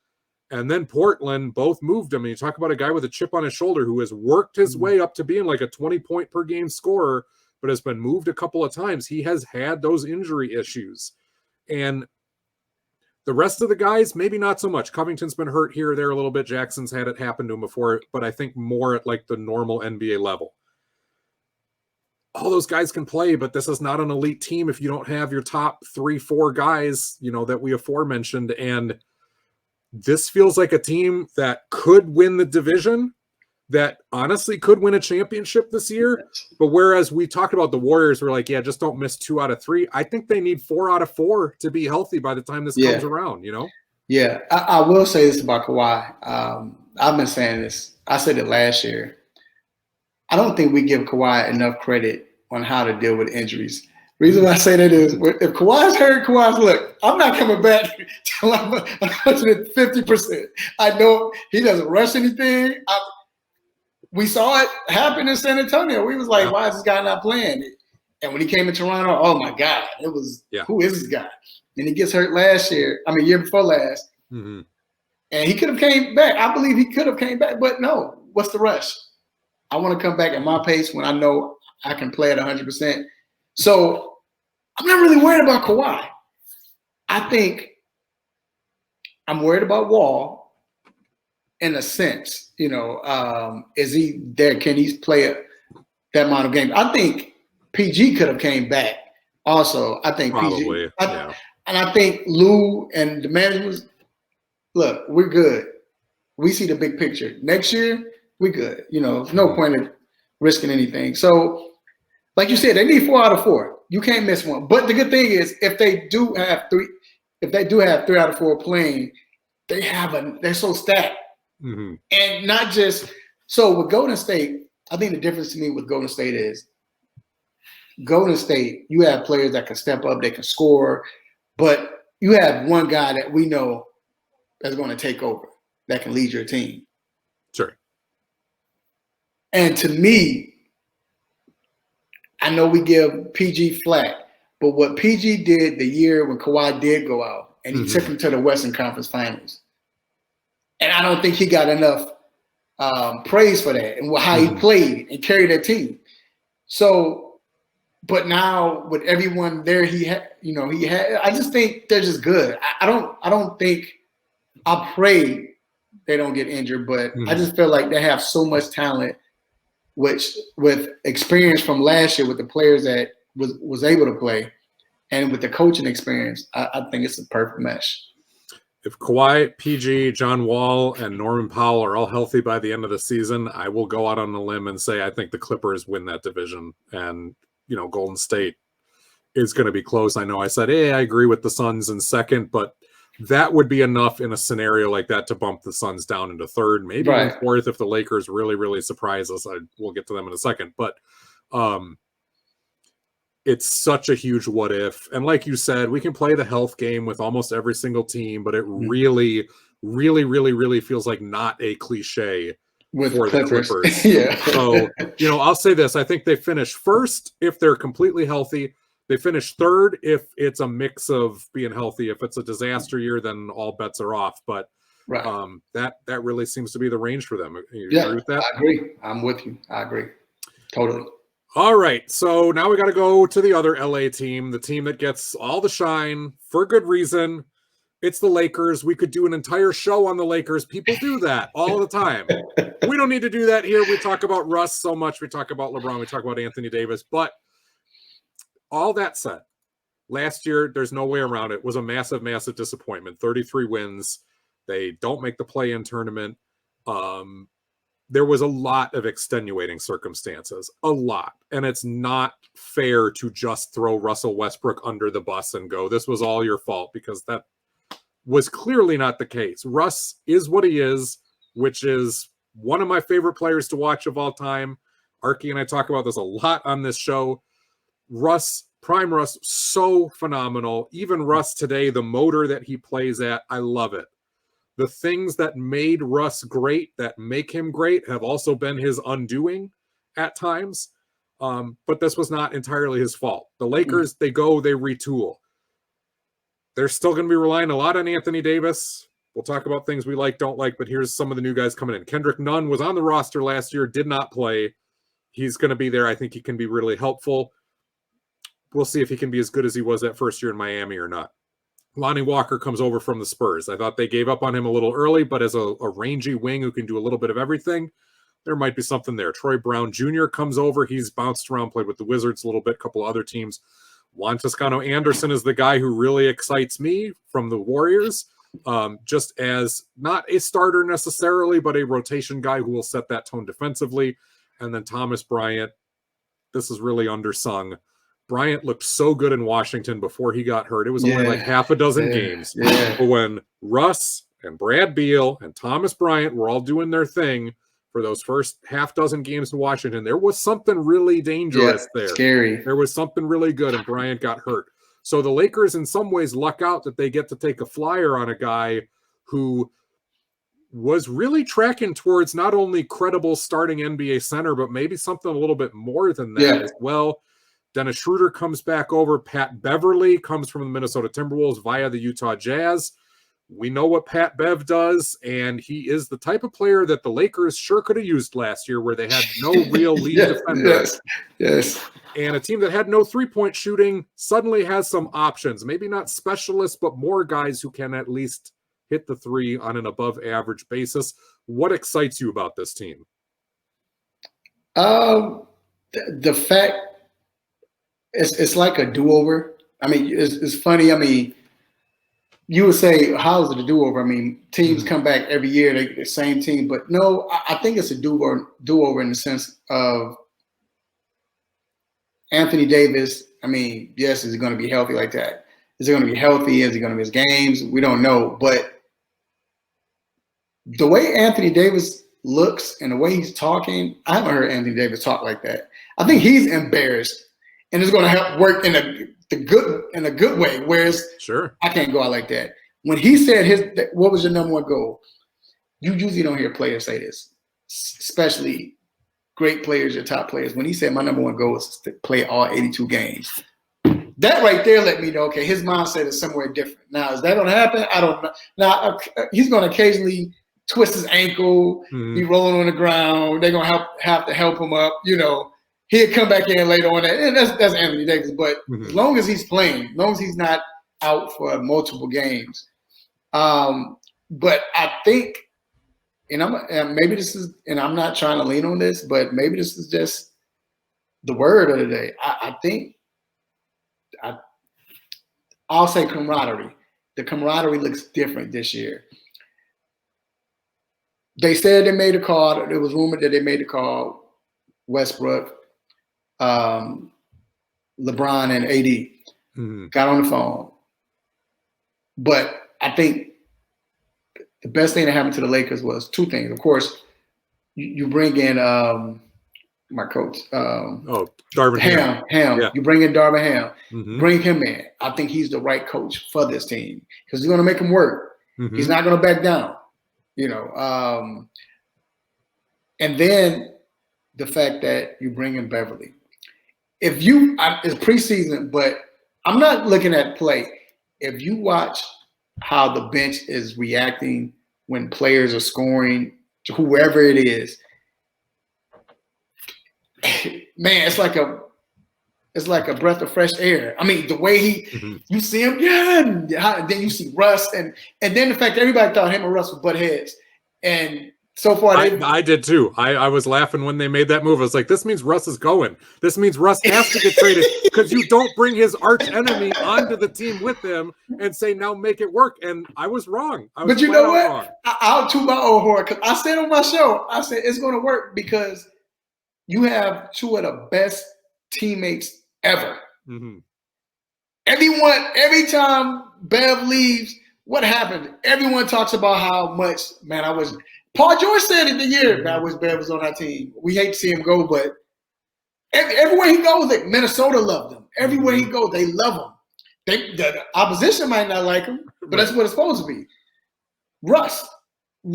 and then Portland both moved him. And you talk about a guy with a chip on his shoulder who has worked his way up to being like a 20-point per game scorer, but has been moved a couple of times. He has had those injury issues. And the rest of the guys, maybe not so much. Covington's been hurt here or there a little bit. Jackson's had it happen to him before, but I think more at like the normal NBA level. All those guys can play, but this is not an elite team if you don't have your top 3-4 guys, that we aforementioned. And this feels like a team that could win the division, that honestly could win a championship this year. But whereas we talked about the Warriors, we're like, just don't miss 2 out of 3. I think they need 4 out of 4 to be healthy by the time this comes around, Yeah, I will say this about Kawhi. I've been saying this. I said it last year. I don't think we give Kawhi enough credit on how to deal with injuries. Reason why I say that is, if Kawhi's hurt, look, I'm not coming back till I'm 150%. I know he doesn't rush anything. We saw it happen in San Antonio. We was like, why is this guy not playing? And when he came to Toronto, oh my God, it was, who is this guy? And he gets hurt year before last. And he could have came back. I believe he could have came back, but no, what's the rush? I want to come back at my pace when I know I can play at 100%. So I'm not really worried about Kawhi. I think I'm worried about Wall in a sense. Is he there? Can he play that amount of games? I think PG could have came back also. I think probably, PG. And I think Lou and the management, look, we're good. We see the big picture. Next year, we're good. There's no point in risking anything. So, like you said, they need 4 out of 4. You can't miss one. But the good thing is, if they do have 3 out of 4 playing, they're so stacked. Mm-hmm. And not just so with Golden State, I think the difference to me with Golden State is Golden State, you have players that can step up, they can score, but you have one guy that we know that's going to take over, that can lead your team. Sure. And to me, I know we give PG flack, but what PG did the year when Kawhi did go out and he took him to the Western Conference Finals, and I don't think he got enough praise for that and how he played and carried that team. So, but now with everyone there, I just think they're just good. I don't think, I pray they don't get injured, but I just feel like they have so much talent, which with experience from last year with the players that was able to play and with the coaching experience, I think it's a perfect mesh. If Kawhi, PG, John Wall, and Norman Powell are all healthy by the end of the season, I will go out on a limb and say I think the Clippers win that division. And, Golden State is going to be close. I know I said, hey, I agree with the Suns in second, but that would be enough in a scenario like that to bump the Suns down into third, maybe even fourth if the Lakers really, really surprise us. We'll get to them in a second. But it's such a huge what if. And like you said, we can play the health game with almost every single team, but it really, really, really, really feels like not a cliche with for the Clippers. Yeah. So, I'll say this. I think they finish first if they're completely healthy. They finish third if it's a mix of being healthy. If it's a disaster year, then all bets are off. But that really seems to be the range for them. You agree with that? I agree. I'm with you. I agree. Totally. All right, so now we got to go to the other LA team, the team that gets all the shine for good reason. It's the Lakers. We could do an entire show on the Lakers. People do that all the time. We don't need to do that here. We talk about Russ so much. We talk about LeBron. We talk about Anthony Davis. But all that said, last year, there's no way around it, was a massive, massive disappointment. 33 wins. They don't make the play-in tournament. There was a lot of extenuating circumstances, a lot. And it's not fair to just throw Russell Westbrook under the bus and go, this was all your fault, because that was clearly not the case. Russ is what he is, which is one of my favorite players to watch of all time. Archie and I talk about this a lot on this show. Russ, prime Russ, so phenomenal. Even Russ today, the motor that he plays at, I love it. The things that made Russ great, that make him great, have also been his undoing at times. But this was not entirely his fault. The Lakers, they retool. They're still going to be relying a lot on Anthony Davis. We'll talk about things we like, don't like, but here's some of the new guys coming in. Kendrick Nunn was on the roster last year, did not play. He's going to be there. I think he can be really helpful. We'll see if he can be as good as he was that first year in Miami or not. Lonnie Walker comes over from the Spurs. I thought they gave up on him a little early, but as a rangy wing who can do a little bit of everything, there might be something there. Troy Brown Jr. comes over. He's bounced around, played with the Wizards a little bit, a couple other teams. Juan Toscano Anderson is the guy who really excites me from the Warriors, just as not a starter necessarily, but a rotation guy who will set that tone defensively. And then Thomas Bryant, this is really undersung. Bryant looked so good in Washington before he got hurt. It was only like half a dozen games. But when Russ and Brad Beal and Thomas Bryant were all doing their thing for those first half dozen games in Washington, there was something really dangerous there. Scary. There was something really good, and Bryant got hurt. So the Lakers, in some ways, luck out that they get to take a flyer on a guy who was really tracking towards not only credible starting NBA center, but maybe something a little bit more than that as well. Dennis Schroeder comes back over. Pat Beverly comes from the Minnesota Timberwolves via the Utah Jazz. We know what Pat Bev does, and he is the type of player that the Lakers sure could have used last year, where they had no real lead defender. Yes. And a team that had no three-point shooting suddenly has some options. Maybe not specialists, but more guys who can at least hit the three on an above-average basis. What excites you about this team? The fact it's like a do-over. I mean, it's funny. I mean, you would say, how is it a do-over? I mean, teams come back every year, they're the same team. But no, I think it's a do-over in the sense of Anthony Davis. I mean, yes, is he going to be healthy like that? Is he going to be healthy? Is he going to miss games? We don't know. But the way Anthony Davis looks and the way he's talking, I haven't heard Anthony Davis talk like that. I think he's embarrassed, and it's going to help work in a good way. Whereas Sure. I can't go out like that. When he said what was your number one goal? You usually don't hear players say this, especially great players, your top players. When he said my number one goal is to play all 82 games, that right there let me know, okay, his mindset is somewhere different. Now, is that going to happen? I don't know. Now, he's going to occasionally twist his ankle, be rolling on the ground. They're going to have to help him up. You know, he'll come back in later on. And that's Anthony Davis. But as long as he's playing, as long as he's not out for multiple games. But I think, and maybe this is, and I'm not trying to lean on this, but maybe this is just the word of the day. I think I'll say camaraderie. The camaraderie looks different this year. They said they made a call. It was rumored that they made a call. Westbrook, LeBron, and AD got on the phone. But I think the best thing that happened to the Lakers was two things. Of course, you bring in my coach. Darvin Ham. Yeah. You bring in Darvin Ham. Bring him in. I think he's the right coach for this team because he's going to make him work. He's not going to back down. You know, and then the fact that you bring in Beverly. It's preseason, but I'm not looking at play. If you watch how the bench is reacting when players are scoring to whoever it is, man, it's like a breath of fresh air. I mean, the way you see him, then you see Russ, and then the fact that everybody thought him and Russ would butt heads, and so far I did too. I was laughing when they made that move. I was like, this means Russ is going. This means Russ has to get traded because you don't bring his arch enemy onto the team with him and say, now make it work. And I was wrong. But you know what? I'll toot my old horn because I said on my show, I said it's going to work because you have two of the best teammates ever. Every time Bev leaves, what happened? Everyone talks about how much, man, Paul George said it the year, man, I wish Bev was on our team. We hate to see him go, but everywhere he goes, like Minnesota loved him. Everywhere he goes, they love him. The opposition might not like him, but that's what it's supposed to be. Russ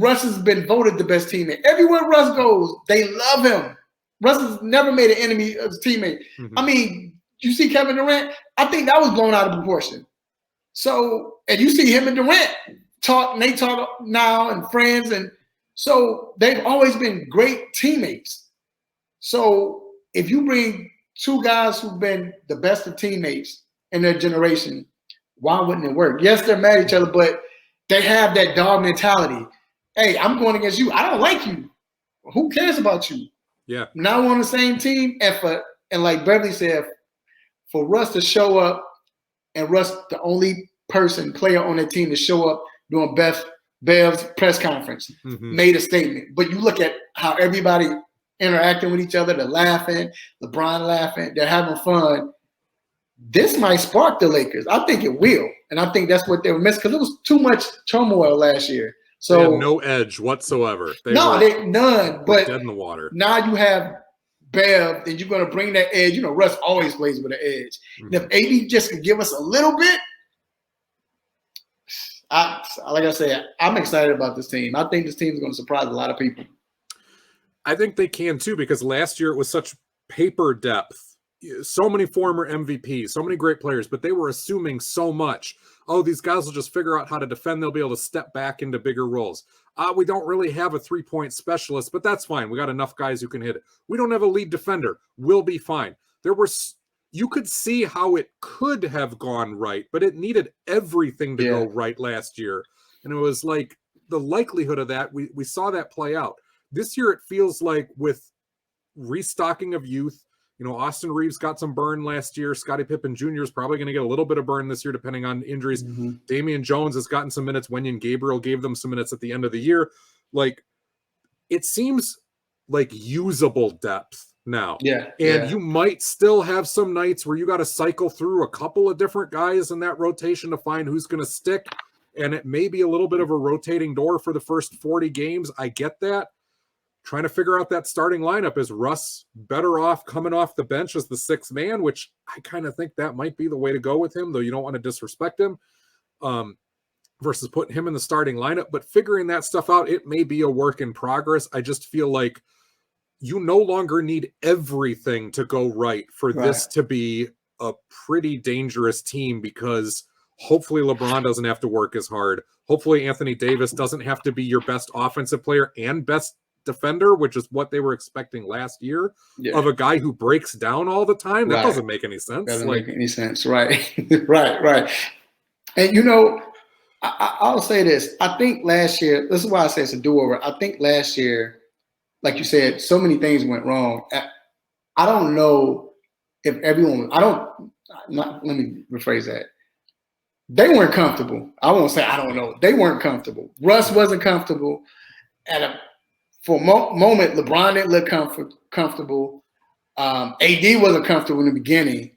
has been voted the best teammate. Everywhere Russ goes, they love him. Russ has never made an enemy of his teammate. I mean, you see Kevin Durant? I think that was blown out of proportion. So, and you see him and Durant talk, and they talk now and friends, and so they've always been great teammates. So if you bring two guys who've been the best of teammates in their generation, why wouldn't it work? Yes, they're mad at each other, but they have that dog mentality. Hey, I'm going against you. I don't like you. Who cares about you? Yeah. Now we're on the same team, and like Beverly said, for Russ to show up, and Russ, the only player on the team to show up during Bev's press conference, made a statement. But you look at how everybody interacting with each other, they're laughing, LeBron laughing, they're having fun. This might spark the Lakers. I think it will. And I think that's what they were missing because it was too much turmoil last year. So they had no edge whatsoever. None. But dead in the water. Now you have Bev, then you're going to bring that edge. You know, Russ always plays with an edge. And if AD just could give us a little bit, like I said, I'm excited about this team. I think this team is going to surprise a lot of people. I think they can too, because last year it was such paper depth. So many former MVPs, so many great players, but they were assuming so much. Oh, these guys will just figure out how to defend. They'll be able to step back into bigger roles. We don't really have a three-point specialist, but that's fine. We got enough guys who can hit it. We don't have a lead defender. We'll be fine. You could see how it could have gone right, but it needed everything to go right last year. And it was like the likelihood of that, we saw that play out. This year, it feels like with restocking of youth, Austin Reeves got some burn last year. Scottie Pippen Jr. is probably going to get a little bit of burn this year, depending on injuries. Damian Jones has gotten some minutes. Wenyen Gabriel gave them some minutes at the end of the year. Like, it seems like usable depth now. You might still have some nights where you got to cycle through a couple of different guys in that rotation to find who's going to stick. and it may be a little bit of a rotating door for the first 40 games. I get that. Trying to figure out that starting lineup. Is Russ better off coming off the bench as the sixth man, which I kind of think that might be the way to go with him, though you don't want to disrespect him, versus putting him in the starting lineup. But figuring that stuff out, it may be a work in progress. I just feel like you no longer need everything to go right for this to be a pretty dangerous team, because hopefully LeBron doesn't have to work as hard. Hopefully Anthony Davis doesn't have to be your best offensive player and best defender, which is what they were expecting last year, of a guy who breaks down all the time. That doesn't make any sense. Doesn't make any sense. Right. right. And, you know, I'll say this. I think last year, this is why I say it's a do-over. I think last year, like you said, so many things went wrong. I don't know if everyone, let me rephrase that. They weren't comfortable. I won't say I don't know. They weren't comfortable. Russ wasn't comfortable. For a moment, LeBron didn't look comfortable. AD wasn't comfortable in the beginning.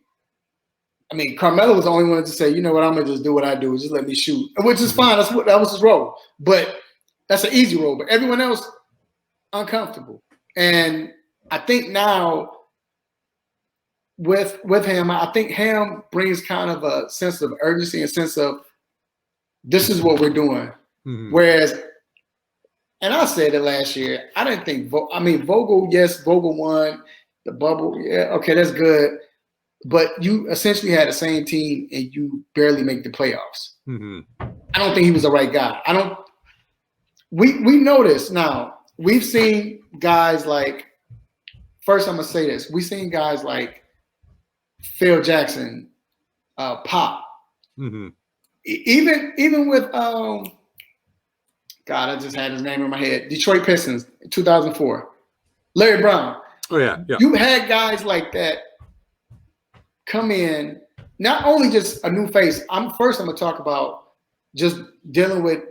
I mean, Carmelo was the only one to say, you know what, I'm going to just do what I do. Just let me shoot, which is fine. That was his role. But that's an easy role. But everyone else, uncomfortable. And I think now with him, I think Ham brings kind of a sense of urgency, a sense of this is what we're doing. Whereas, and I said it last year, I didn't think Vogel, yes, Vogel won the bubble. Yeah, okay, that's good. But you essentially had the same team and you barely make the playoffs. I don't think he was the right guy. We know this now. We've seen guys like, first I'm going to say this. We've seen guys like Phil Jackson, Pop. Even with, God, I just had his name in my head. Detroit Pistons, 2004. Larry Brown. Oh, yeah. You had guys like that come in, not only just a new face. I'm going to talk about just dealing with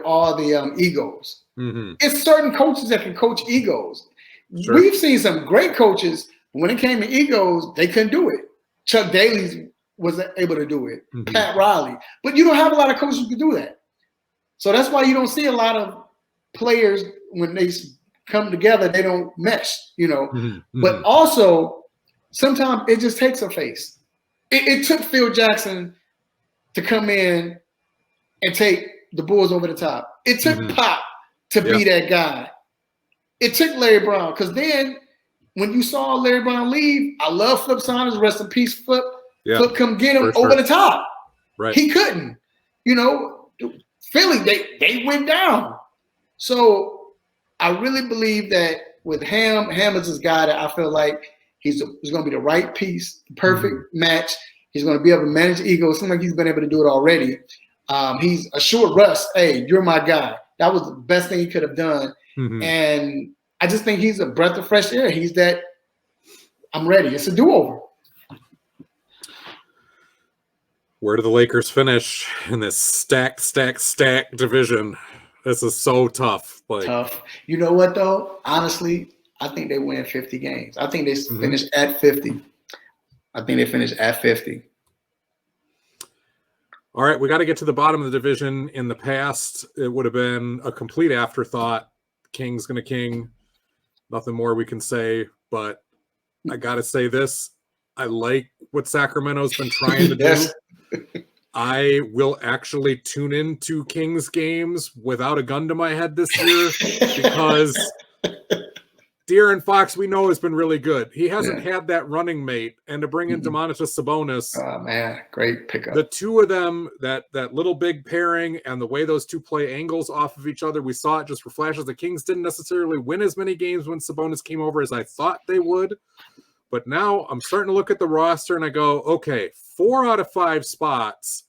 all the egos. It's certain coaches that can coach egos. Sure. We've seen some great coaches. When it came to egos, they couldn't do it. Chuck Daly was able to do it. Pat Riley. But you don't have a lot of coaches who can do that. So that's why you don't see a lot of players when they come together, they don't mesh, you know. But also, sometimes it just takes a face. It took Phil Jackson to come in and take the Bulls over the top. It took Pop to be that guy. It took Larry Brown, because then when you saw Larry Brown leave, I love Flip Saunders, rest in peace, Flip. Flip come get him over the top. Right. He couldn't. You know, Philly, they went down. So I really believe that with Ham is this guy that I feel like he's going to be the right piece, perfect match. He's going to be able to manage ego. It seems like he's been able to do it already. He's assured Russ, hey, you're my guy. That was the best thing he could have done. And I just think he's a breath of fresh air. He's that, I'm ready. It's a do-over. Where do the Lakers finish in this stacked division? This is so tough. Tough. You know what, though? Honestly, I think they win 50 games. I think they finish at 50. All right, we got to get to the bottom of the division. In the past, it would have been a complete afterthought. King's going to king. Nothing more we can say, but I got to say this. I like what Sacramento's been trying to do. I will actually tune into Kings games without a gun to my head this year because De'Aaron Fox, we know, has been really good. He hasn't had that running mate, and to bring in Domantas Sabonis. Oh, man, great pickup. The two of them, that little big pairing, and the way those two play angles off of each other, we saw it just for flashes. The Kings didn't necessarily win as many games when Sabonis came over as I thought they would. But now I'm starting to look at the roster, and I go, okay, 4 out of 5 spots.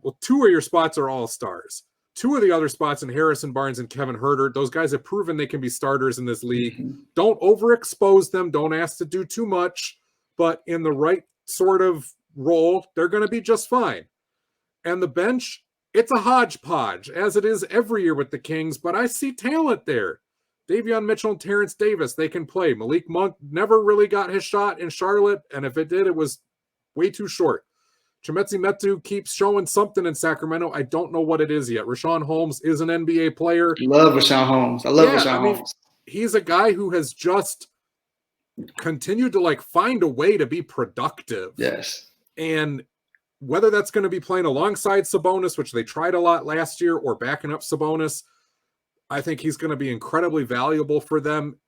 Well, 2 of your spots are all-stars. 2 of the other spots in Harrison Barnes and Kevin Huerter, those guys have proven they can be starters in this league. Don't overexpose them. Don't ask to do too much. But in the right sort of role, they're going to be just fine. And the bench, it's a hodgepodge, as it is every year with the Kings, but I see talent there. Davion Mitchell and Terrence Davis, they can play. Malik Monk never really got his shot in Charlotte, and if it did, it was way too short. Chimezie Metu keeps showing something in Sacramento. I don't know what it is yet. Rashawn Holmes is an NBA player. Love Rashawn Holmes. I love Rashawn Holmes. He's a guy who has just continued to like find a way to be productive. Yes. And whether that's going to be playing alongside Sabonis, which they tried a lot last year, or backing up Sabonis, I think he's going to be incredibly valuable for them.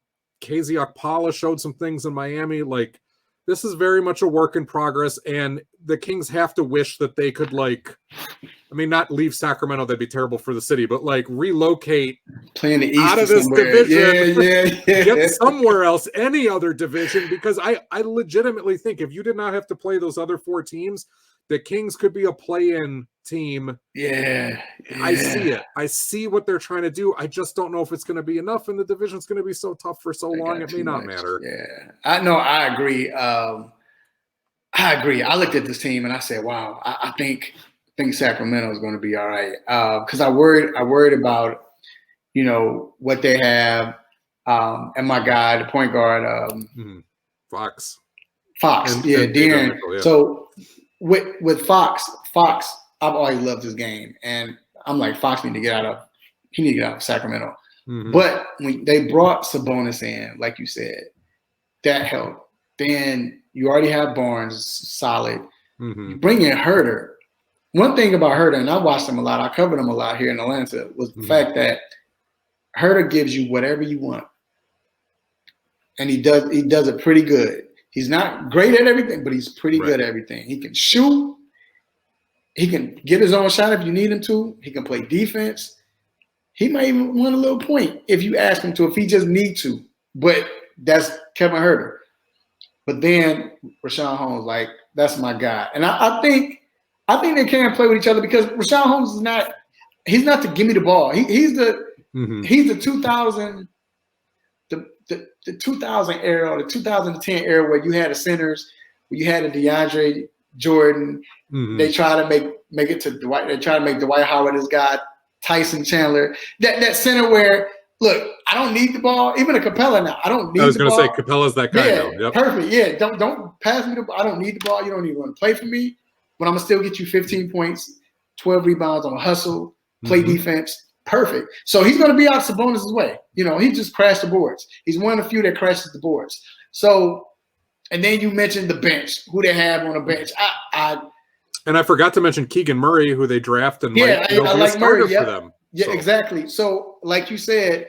KZ Okpala showed some things in Miami. Like, this is very much a work in progress, and the Kings have to wish that they could, like, I mean, not leave Sacramento, that'd be terrible for the city, but like relocate playing the East out of this somewhere. division, yeah. get somewhere else, any other division, because I legitimately think if you did not have to play those other 4 teams, the Kings could be a play-in team. Yeah. I see it. I see what they're trying to do. I just don't know if it's going to be enough, and the division's going to be so tough for so long, it may not matter. Yeah. I agree. I agree. I looked at this team and I said, wow, I think Sacramento is going to be all right. Because I worried about, you know, what they have, and my guy, the point guard, Fox. And De'Aaron. Yeah. So with Fox, I've always loved his game, and I'm like, Fox need to get out of Sacramento. But when they brought Sabonis in, like you said, that helped. Then you already have Barnes, solid. You bring in Herter. One thing about Herter, and I watched him a lot, I covered him a lot here in Atlanta, was the fact that Herter gives you whatever you want. And he does it pretty good. He's not great at everything, but he's pretty good at everything. He can shoot. He can get his own shot if you need him to. He can play defense. He might even win a little point if you ask him to, if he just needs to. But that's Kevin Herter. But then Rashawn Holmes, like, that's my guy. And I think they can play with each other because Rashawn Holmes is not – he's not to give me the ball. He's the 2000 the 2000 era or the 2010 era where you had the centers, where you had a DeAndre Jordan. They try to make it to Dwight. They try to make Dwight Howard this guy, Tyson Chandler. That center where, look, I don't need the ball. Even a Capella now, I don't need the ball. I was going to say Capella's that guy now. Yep. Perfect. Yeah, don't pass me the ball. I don't need the ball. You don't even want to play for me. But I'm going to still get you 15 points, 12 rebounds on a hustle, play defense. Perfect. So he's going to be out Sabonis' way. You know, he just crashed the boards. He's one of the few that crashes the boards. So, and then you mentioned the bench, who they have on the bench. And I forgot to mention Keegan Murray, who they drafted. I like Murray. For them. Yeah, so. Exactly. So, like you said,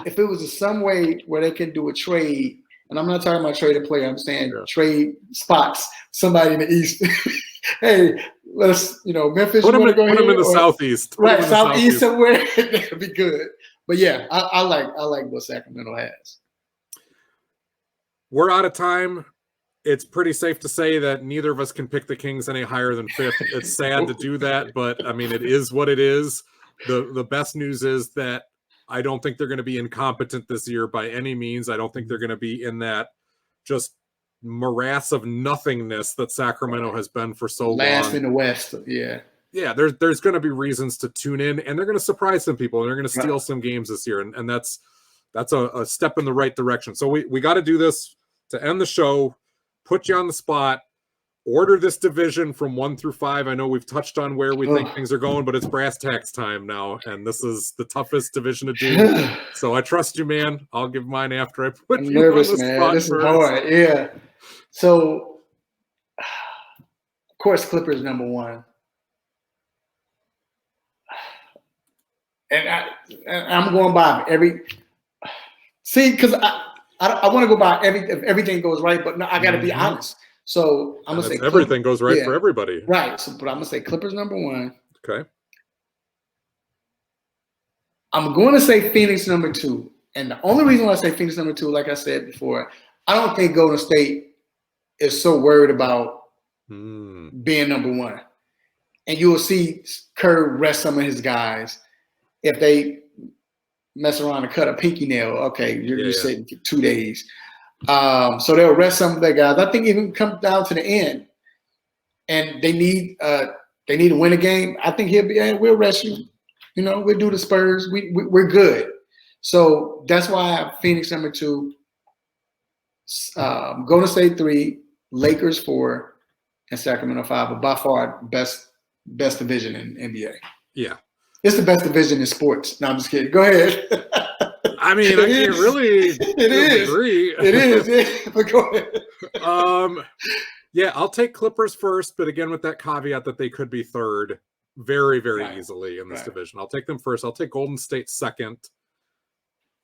if it was some way where they can do a trade, and I'm not talking about trade a player, I'm saying trade spots, somebody in the East. Hey, let's, Memphis. Put him in the Southeast. Right, Southeast somewhere. That'd be good. But yeah, I like what Sacramento has. We're out of time. It's pretty safe to say that neither of us can pick the Kings any higher than 5th. It's sad to do that, but I mean, it is what it is. The best news is that I don't think they're going to be incompetent this year by any means. I don't think they're going to be in that just morass of nothingness that Sacramento has been for so long. Last in the West, yeah. Yeah, there's going to be reasons to tune in, and they're going to surprise some people, and they're going to steal some games this year, and that's a step in the right direction. So we got to do this to end the show, put you on the spot, order this division from 1 through 5. I know we've touched on where we think things are going, but it's brass tacks time now, and this is the toughest division to do. So I trust you, man. I'll give mine after I put you nervous, on the man. spot This first. Is hard, yeah. So, of course, Clippers #1. And I'm going by every – see, because I want to go by if everything goes right, but no, I got to be honest. So I'm going to say everything goes right for everybody. Right. So, but I'm going to say Clippers #1. Okay. I'm going to say Phoenix #2. And the only reason why I say Phoenix #2, like I said before, I don't think Golden State is so worried about being #1. And you will see Kerr rest some of his guys. If they mess around and cut a pinky nail, okay, you're sitting for 2 days. So they'll rest some of their guys. I think even come down to the end, and they need to win a game. I think he'll be, we'll rest you. We'll do the Spurs. We're good. So that's why I have Phoenix #2, Golden State 3, Lakers 4, and Sacramento 5, but by far best division in NBA. Yeah. It's the best division in sports. No, I'm just kidding. Go ahead. I mean, I can't really disagree. It is. Yeah. But go ahead. Yeah, I'll take Clippers first, but again, with that caveat that they could be third very, very easily in this division. I'll take them first. I'll take Golden State second.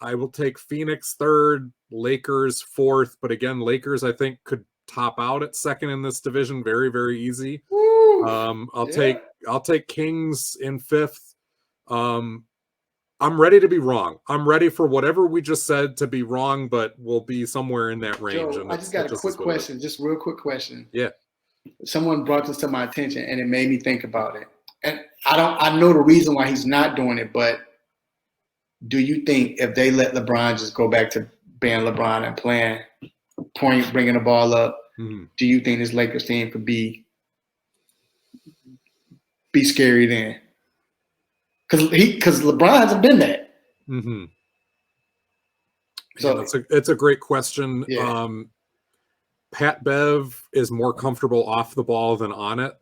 I will take Phoenix third, Lakers fourth, but again, Lakers I think could top out at second in this division very, very easy. I'll take Kings in fifth. I'm ready to be wrong. I'm ready for whatever we just said to be wrong, but we'll be somewhere in that range. Joe, I just got a quick question, just real quick question. Yeah. Someone brought this to my attention and it made me think about it. And I know the reason why he's not doing it, but do you think if they let LeBron just go back to being LeBron and playing point, bringing the ball up, do you think this Lakers team could be scary then? Because LeBron hasn't been that. So it's a great question. Yeah. Pat Bev is more comfortable off the ball than on it.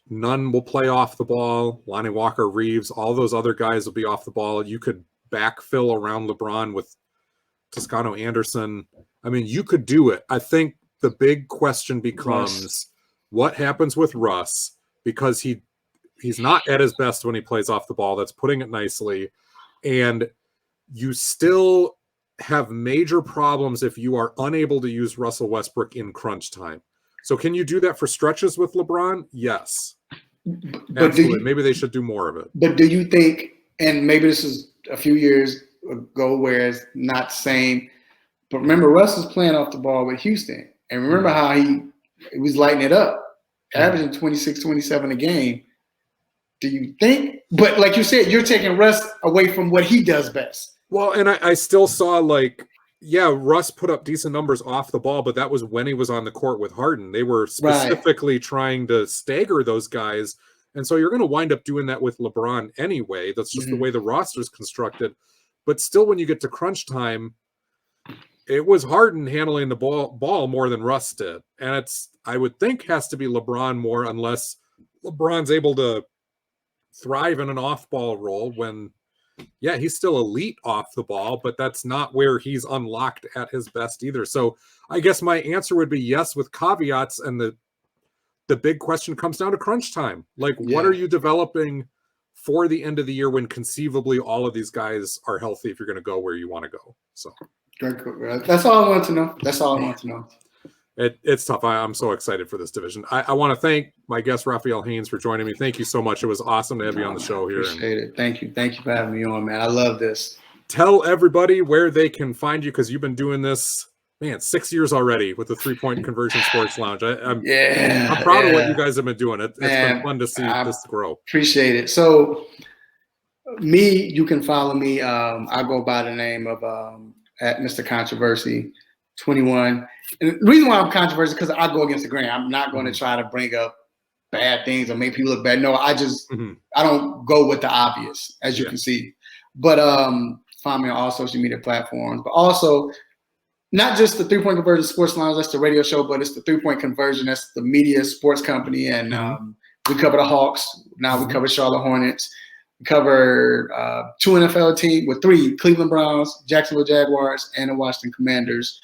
None will play off the ball. Lonnie Walker, Reeves, all those other guys will be off the ball. You could backfill around LeBron with Toscano Anderson. I mean, you could do it. I think the big question becomes what happens with Russ, because he's not at his best when he plays off the ball. That's putting it nicely. And you still have major problems if you are unable to use Russell Westbrook in crunch time. So can you do that for stretches with LeBron? Yes. But absolutely. Maybe they should do more of it. But do you think, and maybe this is a few years ago where it's not the same, but remember Russ was playing off the ball with Houston. And remember how he was lighting it up, averaging 26, 27 a game. Do you think? But like you said, you're taking Russ away from what he does best. Well, and I still saw Russ put up decent numbers off the ball, but that was when he was on the court with Harden. They were specifically trying to stagger those guys. And so you're going to wind up doing that with LeBron anyway. That's just the way the roster is constructed. But still, when you get to crunch time, it was Harden handling the ball more than Russ did. And I would think, has to be LeBron more, unless LeBron's able to thrive in an off-ball role when, he's still elite off the ball, but that's not where he's unlocked at his best either. So I guess my answer would be yes, with caveats. And the big question comes down to crunch time. What are you developing for the end of the year when conceivably all of these guys are healthy if you're going to go where you want to go? So that's all I want to know. That's all I want to know. It's tough. I'm so excited for this division. I want to thank my guest, Raphael Haynes, for joining me. Thank you so much. It was awesome to have you on the show here. Appreciate it. Thank you. Thank you for having me on, man. I love this. Tell everybody where they can find you, because you've been doing this, 6 years already with the 3-Point Conversion Sports Lounge. I'm proud of what you guys have been doing. It's been fun to see this grow. Appreciate it. So you can follow me. I go by the name of at Mr. Controversy 21. And the reason why I'm controversial is because I go against the grain. I'm not going to try to bring up bad things or make people look bad. No, I just I don't go with the obvious, as you can see. But find me on all social media platforms. But also, not just the 3-Point Conversion Sports Lounge, that's the radio show, but it's the 3-Point Conversion, that's the media sports company. And we cover the Hawks. Now we cover Charlotte Hornets. We cover 2 NFL teams, with 3, Cleveland Browns, Jacksonville Jaguars, and the Washington Commanders.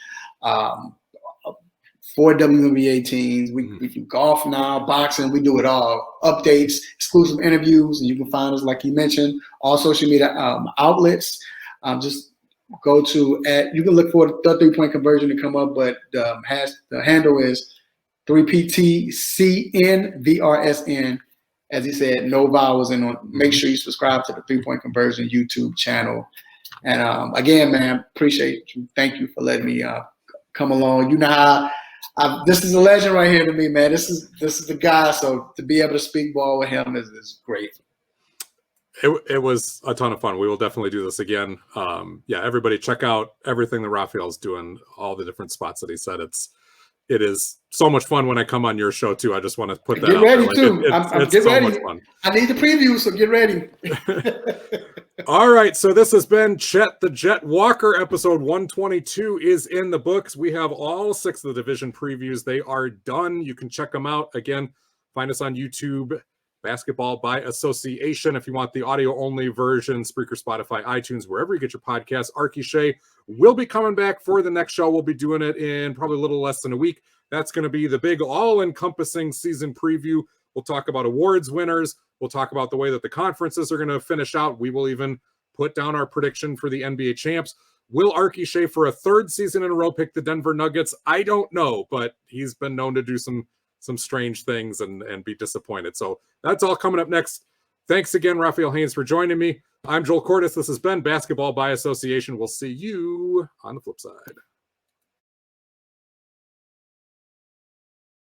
4 WNBA teams. We do golf now, boxing. We do it all. Updates, exclusive interviews, and you can find us, like you mentioned, all social media outlets. Just go to you can look for the 3-Point Conversion to come up, but the handle is 3PTCNVRSN. As he said, no vowels in on. Make sure you subscribe to the 3-Point Conversion YouTube channel. And again, man, appreciate you. Thank you for letting me come along. You know how this is a legend right here to me, man. This is the guy. So to be able to speak ball with him is great. It was a ton of fun. We will definitely do this again. Everybody check out everything that Raphael's doing, all the different spots that he said. it is so much fun when I come on your show too. I just want to put that get out ready there. too. It's get so ready. much fun. I need the preview, so get ready. All right, so this has been Chet the Jet Walker. Episode 122 is in the books. We have all 6 of the division previews. They are done. You can check them out. Again, find us on YouTube, Basketball by Association. If you want the audio-only version, Spreaker, Spotify, iTunes, wherever you get your podcasts. Archie Shea will be coming back for the next show. We'll be doing it in probably a little less than a week. That's going to be the big all-encompassing season preview. We'll talk about awards winners. We'll talk about the way that the conferences are going to finish out. We will even put down our prediction for the NBA champs. Will Archie Shea for a 3rd season in a row pick the Denver Nuggets? I don't know, but he's been known to do some strange things and be disappointed. So that's all coming up next. Thanks again, Raphael Haynes, for joining me. I'm Joel Cordes. This has been Basketball by Association. We'll see you on the flip side.